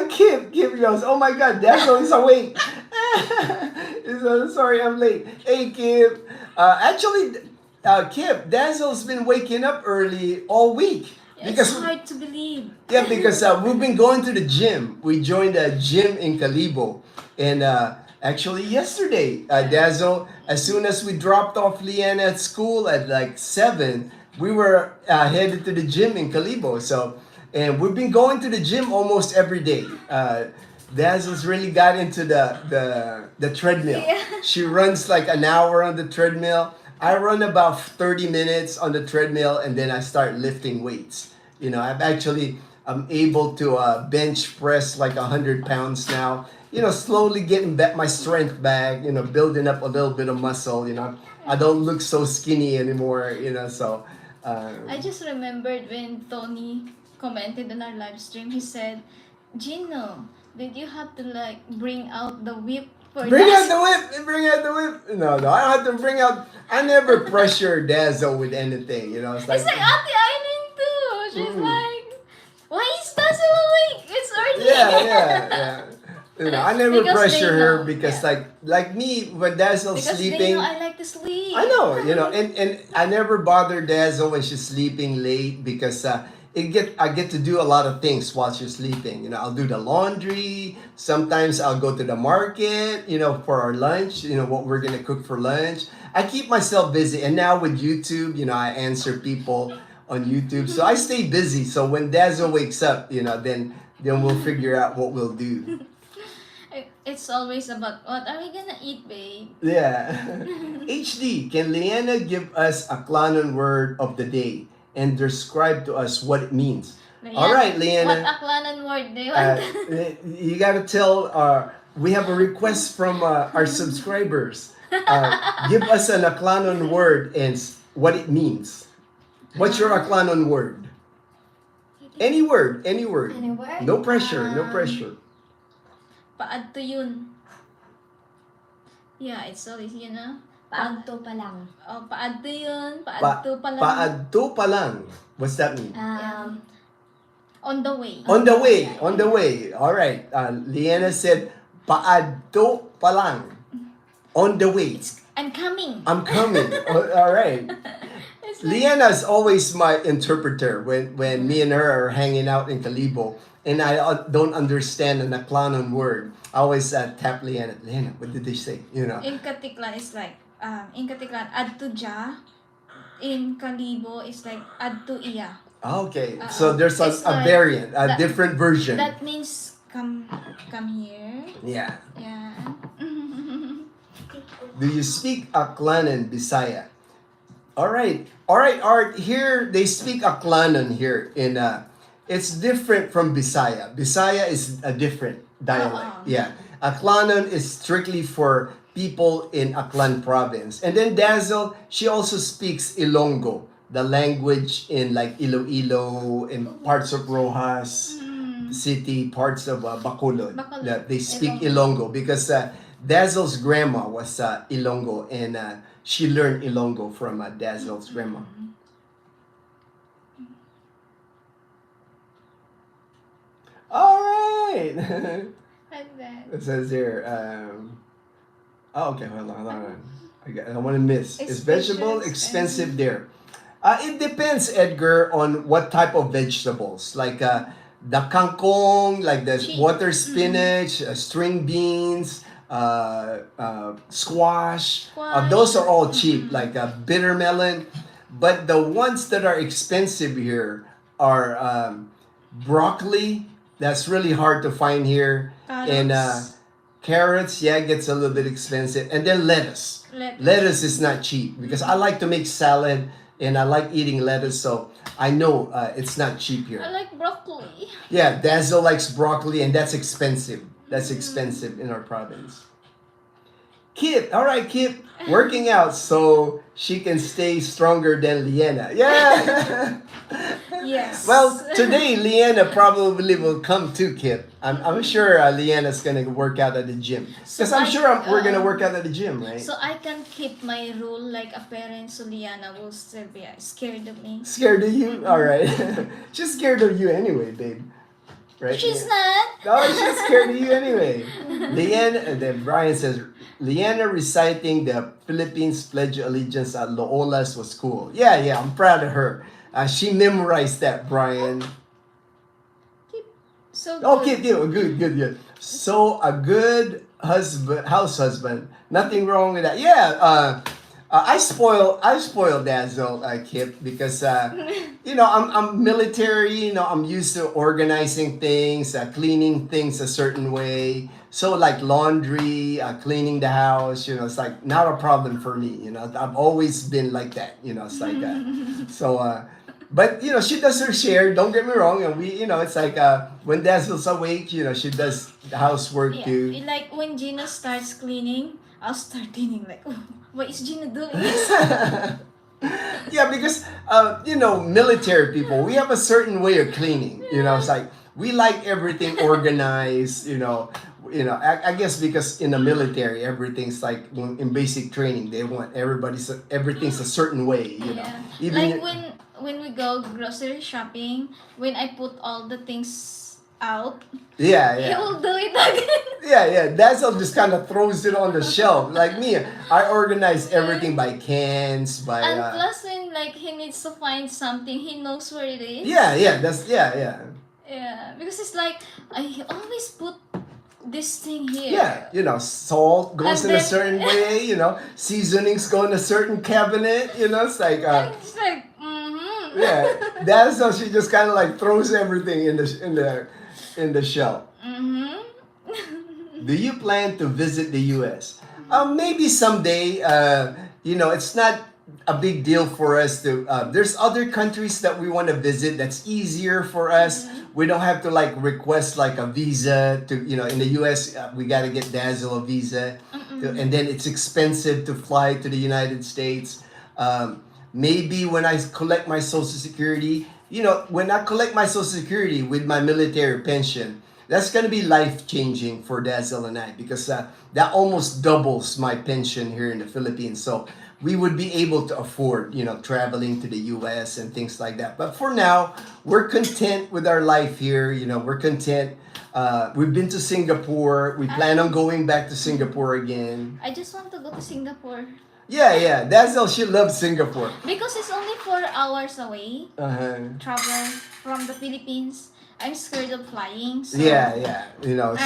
Kip goes, oh my God, Dazzle is awake. Sorry, I'm late. Hey, Kip. Kip, Dazzle's been waking up early all week. It's hard to believe. Yeah, because we've been going to the gym. We joined a gym in Calibo. And actually yesterday, Dazzle, as soon as we dropped off Leanna at school at like 7, we were headed to the gym in Calibo. And we've been going to the gym almost every day. Dazzle's really got into the treadmill. Yeah. She runs like an hour on the treadmill. I run about 30 minutes on the treadmill and then I start lifting weights. I'm able to bench press like 100 pounds now. Slowly getting back my strength back, building up a little bit of muscle, I don't look so skinny anymore, so. I just remembered when Tony commented on our live stream, he said, Gino, did you have to like bring out the whip for Bring out that? the whip. No, I don't have to bring out. I never pressure Dazzle with anything. It's like It's like Ate Aileen too. She's like, why is Dazzle awake? It's early. yeah. I never Because pressure they her know, because yeah. like me when Dazzle's Because they sleeping. know I like to sleep. I know, and I never bother Dazzle when she's sleeping late because I get to do a lot of things while she's sleeping. I'll do the laundry. Sometimes I'll go to the market, for our lunch, what we're gonna cook for lunch. I keep myself busy, and now with YouTube, I answer people on YouTube, so I stay busy. So when Dazzle wakes up, then we'll figure out what we'll do. It's always about what are we gonna eat, babe? Yeah. HD, can Leanna give us a Klanon word of the day and describe to us what it means? All right, Leanna. What Aklanan word do you want? You gotta tell. We have a request from our subscribers. Give us an Aklanon word and what it means. What's your Aklanon word? Any word, any word. Any word? No pressure, no pressure. Paad to yun. Yeah, it's always, you know. Paadto pa lang. Oh, paad to yun. Paad Pa, to pa lang. paadto pa lang. What's that mean? On the way. On the way, on the way. All right. Liana said, paadto pa lang. On the way. I'm coming. I'm coming. All right. It's like, Liana is always my interpreter when me and her are hanging out in Calibo and I don't understand an Aklanon word. I always tap Liana. Liana, what did they say? You know. in Katiklan is like, in Katiklan, ad to ja. In Kalibo is like, ad to iya. Okay, so there's It's a like variant, a that- different version. That means come here. Yeah. Yeah. Do you speak Aklanon Bisaya? All right, Art. Here they speak Aklanon here in it's different from Bisaya. Bisaya is a different dialect. Yeah, Aklanon is strictly for people in Aklan province. And then Dazel, she also speaks Ilonggo, the language in like Iloilo, in parts of Rojas City, parts of Bacolod. Bacolod. That they speak Ilonggo because Dazel's grandma was Ilonggo and she learned Ilonggo from Dazel's grandma. All right. Like that. It says here. Oh, okay. Hold on. I want to miss. Is vegetable expensive there? It depends, Edgar, on what type of vegetables. Like the kangkong, like the water spinach, string beans, squash. Those are all cheap, like bitter melon. But the ones that are expensive here are broccoli. That's really hard to find here. And carrots, yeah, gets a little bit expensive. And then lettuce. Lettuce is not cheap because I like to make salad and I like eating lettuce, so I know it's not cheap here. I like broccoli. Yeah, Dazzle likes broccoli and that's expensive. That's expensive in our province. Kit, all right, Kit, working out so she can stay stronger than Liana. Yeah. Yes. Well, today Liana probably will come too, Kit. I'm sure Liana's gonna work out at the gym. Because I'm sure we're gonna work out at the gym, right? So I can keep my rule like a parent, so Liana will still be scared of me. Scared of you? All right. She's scared of you anyway, babe. Right? She's not. No, she's scared of you anyway. Liana, and then Brian says, Liana reciting the Philippines Pledge of Allegiance at Loola's was cool. Yeah, I'm proud of her. She memorized that, Brian. So Okay, good. So a good husband, house husband. Nothing wrong with that. Yeah. I spoil Dazzle, Kip, because I'm military. I'm used to organizing things, cleaning things a certain way. So like laundry, cleaning the house, it's like not a problem for me. I've always been like that. It's like so. But she does her share. Don't get me wrong, and we, it's like when Dazzle's awake, she does the housework too. Like when Gina starts cleaning, I'll start cleaning. Like, oh, what is Gina doing? Yeah, because military people, we have a certain way of cleaning. It's like we like everything organized. I guess because in the military, everything's like in basic training, they want everything's a certain way. Yeah. Even like when we go grocery shopping, when I put all the things out, he will do it again. Yeah. Dazzle just kind of throws it on the shelf. Like me, I organize everything by cans, by. And plus, when like he needs to find something, he knows where it is. Yeah. Yeah, because it's like I always put this thing here. Yeah, salt goes And in a then- certain way. Seasonings go in a certain cabinet. It's like. And it's like, Yeah, that's how she just kind of like throws everything in the shelf. Do you plan to visit the U.S.? Maybe someday. It's not a big deal for us to. There's other countries that we want to visit. That's easier for us. We don't have to like request like a visa to. In the U.S. We got to get Dazzle a visa, and then it's expensive to fly to the United States. Maybe when I collect my Social Security when I collect my Social Security with my military pension, that's going to be life changing for Dazzle and I because that almost doubles my pension here in the Philippines. So we would be able to afford, traveling to the US and things like that. But for now, we're content with our life here. We're content. We've been to Singapore. We plan on going back to Singapore again. I just want to go to Singapore Yeah. Dazzle, she loves Singapore. because it's only 4 hours away. Uh-huh. Travel from the Philippines. I'm scared of flying. So Yeah.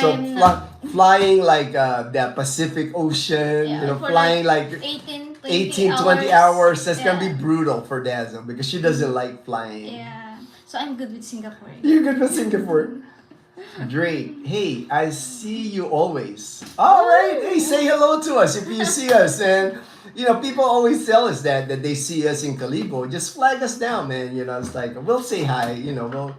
So I'm not- flying like the Pacific Ocean, Yeah, for flying like 18, 20 hours. That's gonna be Yeah. brutal for Dazzle because she doesn't like flying. Yeah. So I'm good with Singapore. You're good for Singapore. Drake, hey, I see you always. All right, hey, say hello to us if you see us. And people always tell us that they see us in Calibo. Just flag us down, man. It's like we'll say hi. We'll.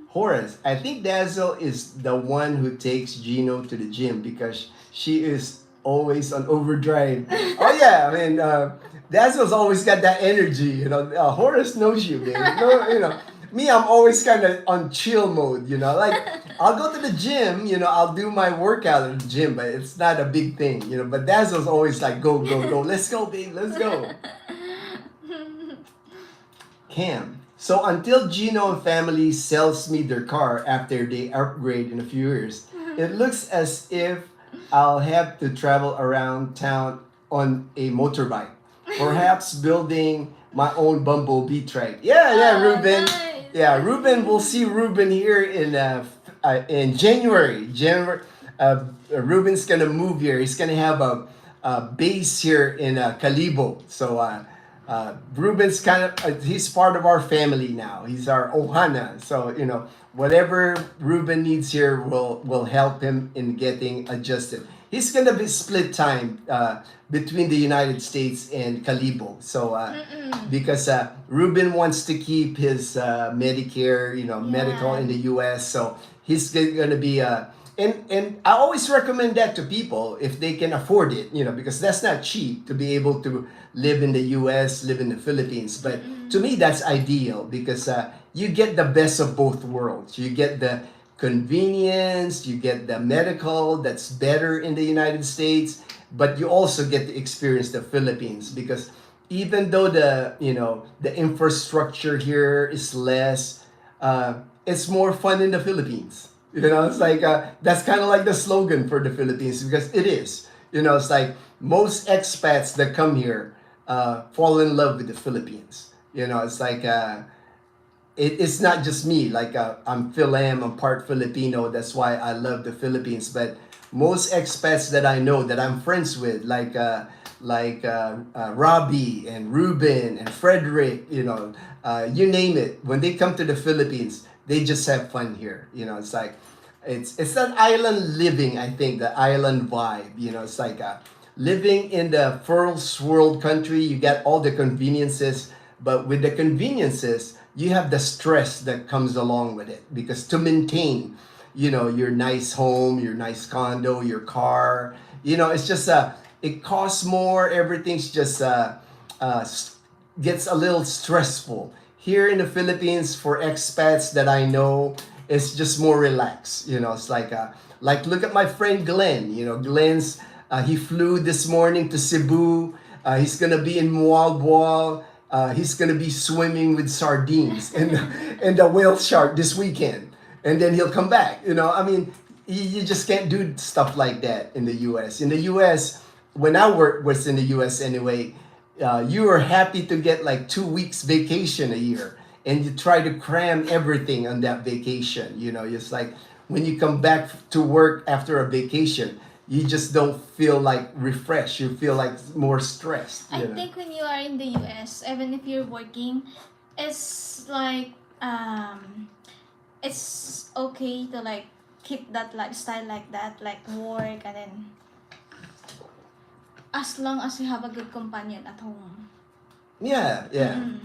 Horace, I think Dazzle is the one who takes Gino to the gym because she is always on overdrive. Oh yeah, I mean, Dazzle's always got that energy. Horace knows you, babe. No, me, I'm always kind of on chill mode. Like I'll go to the gym. I'll do my workout at the gym, but it's not a big thing. But Dazzle's always like, go, let's go, babe, let's go. Cam. So until Gino and family sells me their car after they upgrade in a few years, it looks as if I'll have to travel around town on a motorbike, perhaps building my own bumblebee trike. Yeah, Ruben. Nice. Yeah, Ruben. We'll see Ruben here in January. Ruben's gonna move here. He's gonna have a base here in Calibo. So. Ruben's he's part of our family now. He's our Ohana. So, whatever Ruben needs here will help him in getting adjusted. He's going to be split time between the United States and Calibo. So, because Ruben wants to keep his Medicare, medical in the US. So, he's going to be and I always recommend that to people if they can afford it, because that's not cheap to be able to live in the US, live in the Philippines. But to me, that's ideal because you get the best of both worlds. You get the convenience, you get the medical that's better in the United States, but you also get to experience the Philippines because even though the infrastructure here is less, it's more fun in the Philippines. It's like that's kind of like the slogan for the Philippines because it is. It's like most expats that come here fall in love with the Philippines. It's like it's not just me. Like I'm Philam, I'm part Filipino. That's why I love the Philippines. But most expats that I know that I'm friends with, like Robbie and Ruben and Frederick, you name it. When they come to the Philippines, they just have fun here. It's like it's that island living. I think the island vibe. It's like living in the first world country. You get all the conveniences, but with the conveniences, you have the stress that comes along with it because to maintain, your nice home, your nice condo, your car, it's just it costs more. Everything's just gets a little stressful. Here in the Philippines, for expats that I know, it's just more relaxed. It's like look at my friend Glenn. Glenn's he flew this morning to Cebu. He's gonna be in Mualboal. He's gonna be swimming with sardines and the whale shark this weekend, and then he'll come back. I mean, you just can't do stuff like that in the U.S. In the U.S., when I was in the U.S. anyway, you are happy to get like 2 weeks vacation a year, and you try to cram everything on that vacation. It's like when you come back to work after a vacation, you just don't feel like refreshed. You feel like more stressed. I think when you are in the US, even if you're working, it's like it's okay to like keep that lifestyle like that, like work and then as long as you have a good companion at home. Yeah. Mm.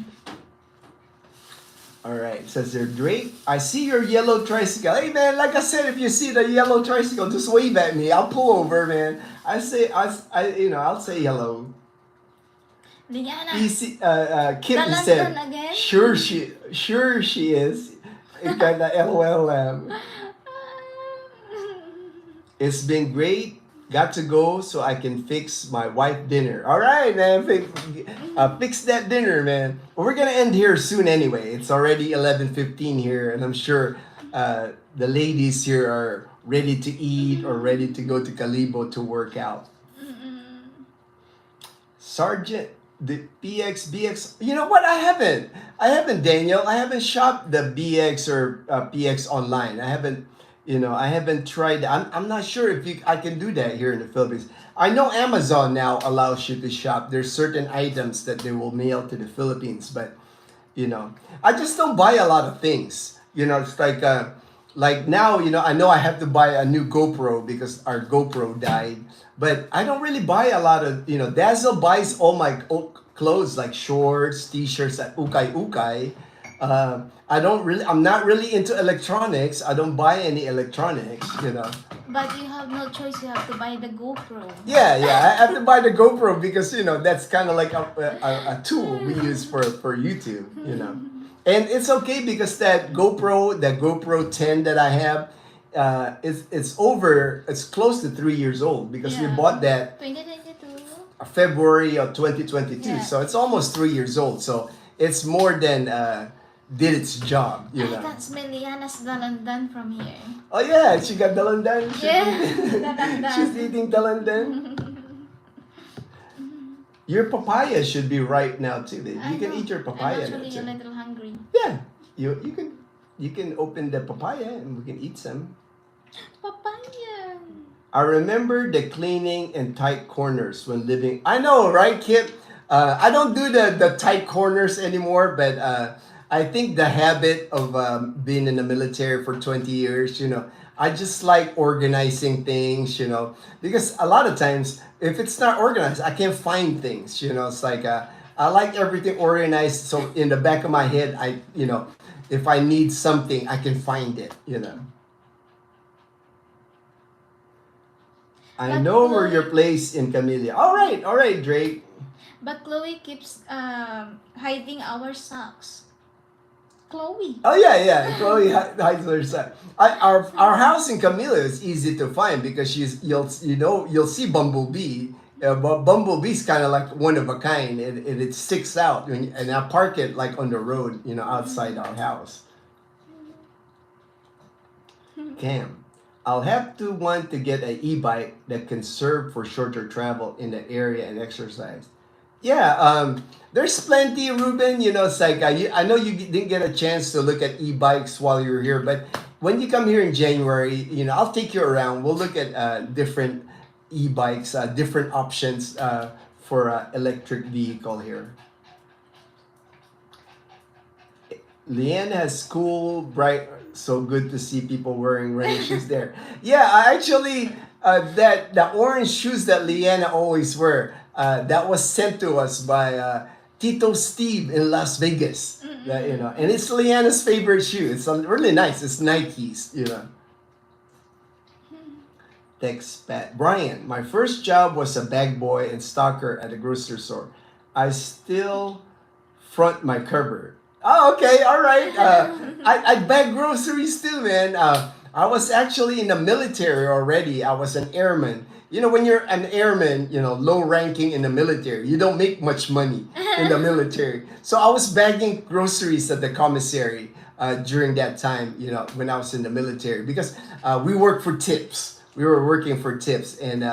All right, says there, Drake. I see your yellow tricycle. Hey man, like I said, if you see the yellow tricycle, just wave at me. I'll pull over, man. I'll say hello. Liana. Kitty Dalandan said, again? sure she is. Kinda LOL. It's been great. Got to go so I can fix my wife dinner. All right, man. Fix that dinner, man. Well, we're gonna end here soon anyway. It's already 11:15 here, and I'm sure the ladies here are ready to eat or ready to go to Calibo to work out. Sergeant, the BX. You know what? I haven't, Daniel. I haven't shopped the BX or PX online. I haven't. I haven't tried. I'm not sure if I can do that here in the Philippines. I know Amazon now allows you to shop. There's certain items that they will mail to the Philippines, but I just don't buy a lot of things. It's like now, I know I have to buy a new GoPro because our GoPro died, but I don't really buy a lot of, Dazzle buys all my clothes like shorts, t-shirts at Ukay Ukay. I'm not really into electronics. I don't buy any electronics. But you have no choice. You have to buy the GoPro. Yeah, I have to buy the GoPro because that's kind of like a tool we use for YouTube. And it's okay because the GoPro 10 that I have, it's close to 3 years old because we Yeah. bought that 2022. February of 2022, Yeah. so it's almost 3 years old. So it's more than did its job. I can smell Liana's dalandan from here. Oh yeah, she got dalandan. Yes, dalandan. She's eating dalandan. Your papaya should be ripe now too, babe. You can eat your papaya I'm now actually a too. little hungry. Yeah, you can open the papaya and we can eat some. Papaya. I remember the cleaning and tight corners when living. I know, right, Kip? I don't do the tight corners anymore, but I think the habit of being in the military for 20 years, I just like organizing things, because a lot of times if it's not organized, I can't find things, It's like I like everything organized, so in the back of my head, if I need something, I can find it. I But know where Chloe- your place in Camellia. All right, Drake. But Chloe keeps hiding our socks. Chloe. Oh yeah. Chloe hides her son. Our house in Camellia is easy to find because you'll see Bumblebee. Bumblebee's kind of like one of a kind, and it sticks out. And I park it like on the road, outside our house. Cam, I'll have to want to get an e-bike that can serve for shorter travel in the area and exercise. Yeah, there's plenty, Ruben. It's like I know you didn't get a chance to look at e-bikes while you were here, but when you come here in January, I'll take you around. We'll look at different e-bikes, different options for electric vehicle here. Leanne has cool, bright, so good to see people wearing running shoes there. Yeah, I actually, the orange shoes that Leanna always wear, that was sent to us by Tito Steve in Las Vegas. And it's Leanna's favorite shoe. It's really nice. It's Nikes. Text Pat. Brian, my first job was a bag boy and stocker at a grocery store. I still front my cupboard. Oh, okay, all right. I bag groceries too, man. I was actually in the military already. I was an airman. When you're an airman, low ranking in the military, you don't make much money in the military. So I was bagging groceries at the commissary during that time, when I was in the military, because we worked for tips. We were working for tips and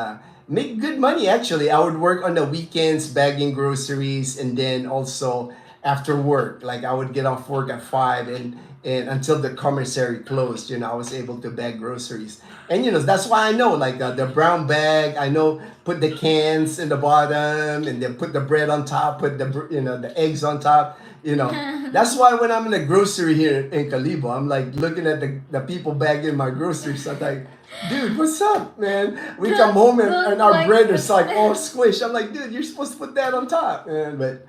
make good money, actually. I would work on the weekends bagging groceries, and then also after work, like I would get off work at 5 and until the commissary closed, I was able to bag groceries. And that's why I know, like the brown bag, I know, put the cans in the bottom and then put the bread on top, put the eggs on top. That's why when I'm in the grocery here in Calibo, I'm like looking at the people bagging my groceries. I'm like, dude, what's up, man? We come home and our bread is like all squished. I'm like, dude, you're supposed to put that on top, man. But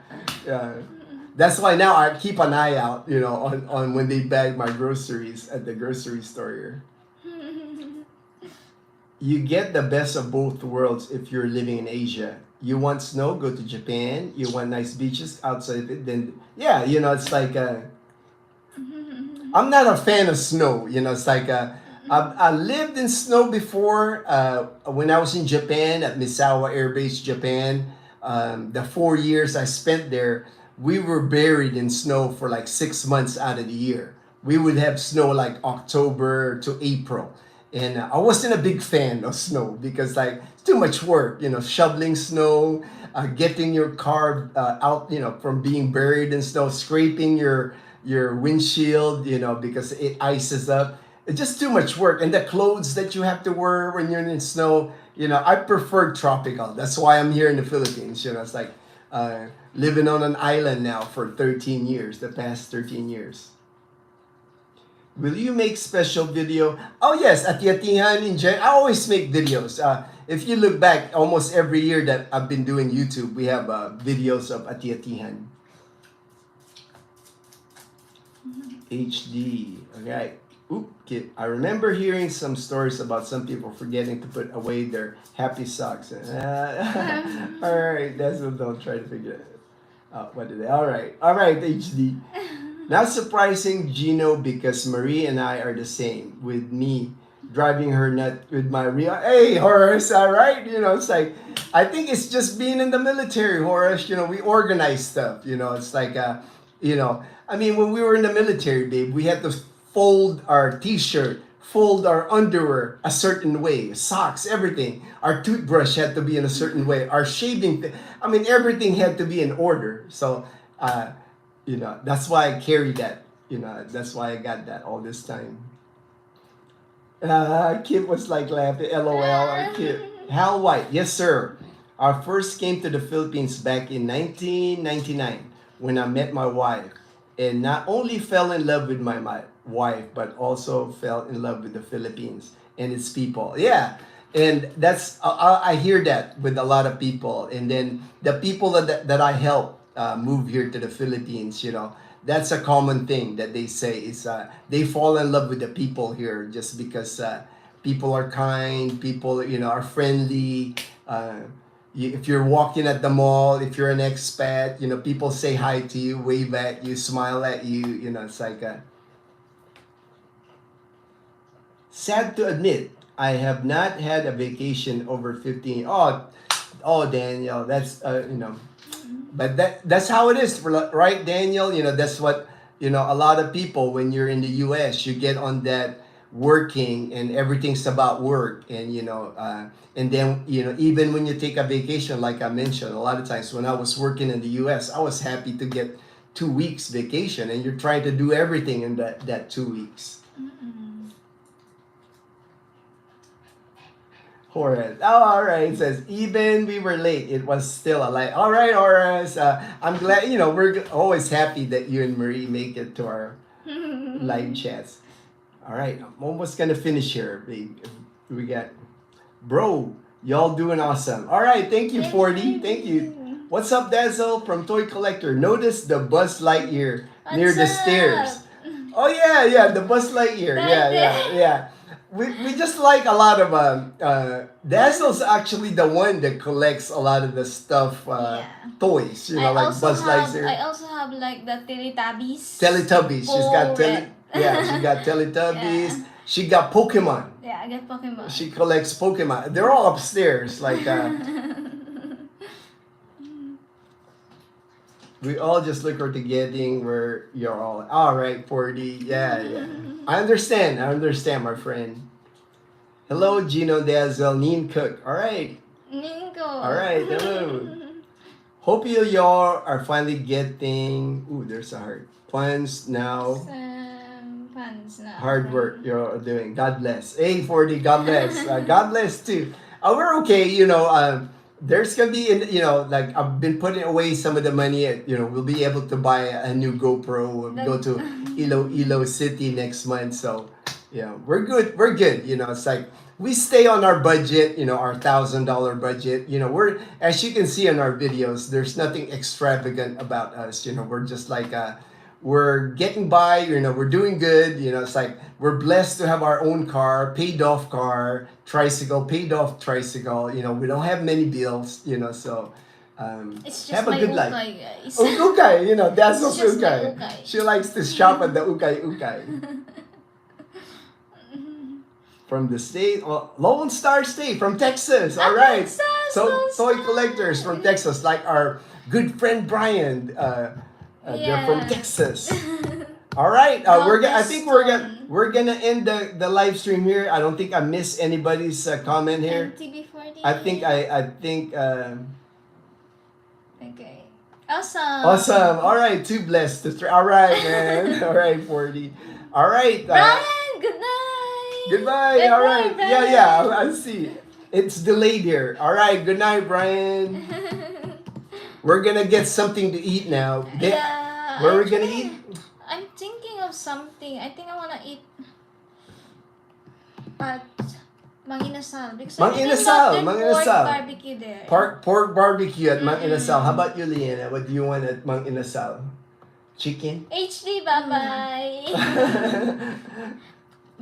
that's why now I keep an eye out, on when they bag my groceries at the grocery store here. you get the best of both worlds if you're living in Asia. You want snow, go to Japan. You want nice beaches outside of it, then yeah, it's like I'm not a fan of snow. It's like I lived in snow before when I was in Japan at Misawa Air Base, Japan. The 4 years I spent there, we were buried in snow for like 6 months out of the year. We would have snow like October to April. And I wasn't a big fan of snow because like it's too much work, shoveling snow, getting your car out, from being buried in snow, scraping your windshield, because it ices up. It's just too much work. And the clothes that you have to wear when you're in snow, I prefer tropical. That's why I'm here in the Philippines. It's like living on an island now for 13 years, the past 13 years. Will you make special video? Oh yes, at Yatihan in Jan. I always make videos. If you look back, almost every year that I've been doing YouTube, we have videos of Atiatihan. HD. Okay. Okay. I remember hearing some stories about some people forgetting to put away their happy socks. All right. That's what don't try to figure it out. What did they? All right. All right, HD. Not surprising, Gino, because Marie and I are the same. With me driving her nut with my real. Hey, Horace, all right? It's like, I think it's just being in the military, Horace. We organize stuff. It's like, I mean, when we were in the military, babe, we had to fold our t-shirt, fold our underwear a certain way, socks, everything. Our toothbrush had to be in a certain way. Our shaving, everything had to be in order. So, that's why I carry that. That's why I got that all this time. Kip was like laughing, LOL. Kip. Hal White, yes sir. I first came to the Philippines back in 1999 when I met my wife, and not only fell in love with my wife, but also fell in love with the Philippines and its people. Yeah, and that's I hear that with a lot of people, and then the people that I help move here to the Philippines, that's a common thing that they say is they fall in love with the people here just because people are kind, people are friendly. If you're walking at the mall, if you're an expat, people say hi to you, wave at you, smile at you. It's like sad to admit, I have not had a vacation over 15. Oh, Daniel, that's but that's how it is, right, Daniel? That's what a lot of people, when you're in the U.S., you get on that working and everything's about work, and then even when you take a vacation, like I mentioned, a lot of times when I was working in the U.S., I was happy to get 2 weeks vacation, and you're trying to do everything in that 2 weeks. Horace. Oh, all right. It says, even we were late, it was still alive. All right, Horace. I'm glad, we're always happy that you and Marie make it to our live chats. All right. I'm almost going to finish here. We got, bro, y'all doing awesome. All right. Thank you, 40. Thank you. What's up, Dazel from Toy Collector? Notice the Buzz Lightyear near the stairs. Oh, yeah. The Buzz Lightyear. Yeah. We just like a lot of Dazzle's actually the one that collects a lot of the stuff toys, like Buzz Lightyear. I also have like the Teletubbies. She's got she got Teletubbies. Yeah. She got Pokemon. Yeah, I get Pokemon. She collects Pokemon. They're all upstairs. Like we all just look forward to getting where you're all right, 40. Yeah. I understand, my friend. Hello, Gino Dazel, Neen Cook. All right. Ninko. All right, hello. Hope y'all are finally getting, there's a heart. Plans now. Plans now. Hard work you're doing. God bless. Hey, 40, God bless. God bless too. We're okay, there's gonna be, like I've been putting away some of the money. We'll be able to buy a new GoPro. We'll go to Iloilo City next month. So, we're good. It's like we stay on our budget. Our $1,000 budget. We're, as you can see in our videos, there's nothing extravagant about us. We're just like we're getting by, we're doing good. It's like we're blessed to have our own car, paid off car, tricycle, paid off tricycle. We don't have many bills, so It's have just a my good life. ukay, guys. Ukay, that's It's also just my ukay. ukay. She likes to shop at the ukay. From the state, Lone Star State, from Texas. All right. Texas, So Lone toy Star. collectors from Texas, like our good friend Brian. They're from Yeah. Texas. All right. I think Galveston. we're gonna end the live stream here. I don't think I missed anybody's comment here. MTB40. I think Okay. Awesome. awesome. All right. Too blessed to try. All right, man. All right, 40. All right. Brian, good night. Goodbye. Good All night, right. Brian. Yeah. I see. It's delayed here. All right. Good night, Brian. We're gonna get something to eat now. Yeah. Where are we gonna eat? I'm thinking of something. I think I wanna eat at Mang Inasal because Mang I think Inasal, there's Mang pork Inasal. barbecue there. Pork barbecue at Mang Mm-mm. Inasal. How about you, Leanna? What do you want at Mang Inasal? Chicken? HD, bye-bye.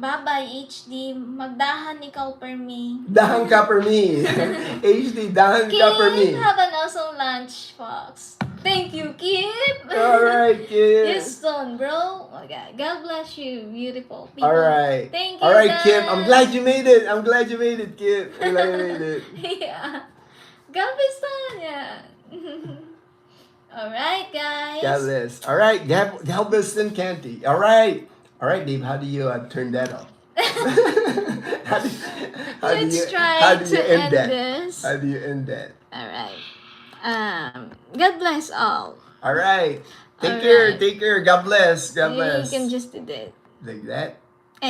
Bye-bye, HD. Magdahan ikaw per me. Dahan ka per me. HD, dahan ka per me. Kip, have an awesome lunch, Fox. Thank you, Kip. Alright, kid. Houston, bro. Oh, God bless you, beautiful people. Alright. Thank you, Alright, guys. Kip. I'm glad you made it. Kip. I'm glad you made it. Yeah. Galveston, yeah. Alright, guys. God bless. Alright, Galveston Canty. Alright. Alright, Dave, how do you turn that off? Let's try how do you to end end that? this. How do you end that? Alright. God bless all. Alright. Take Alright. care. God bless. God You bless. can just do that. Like that.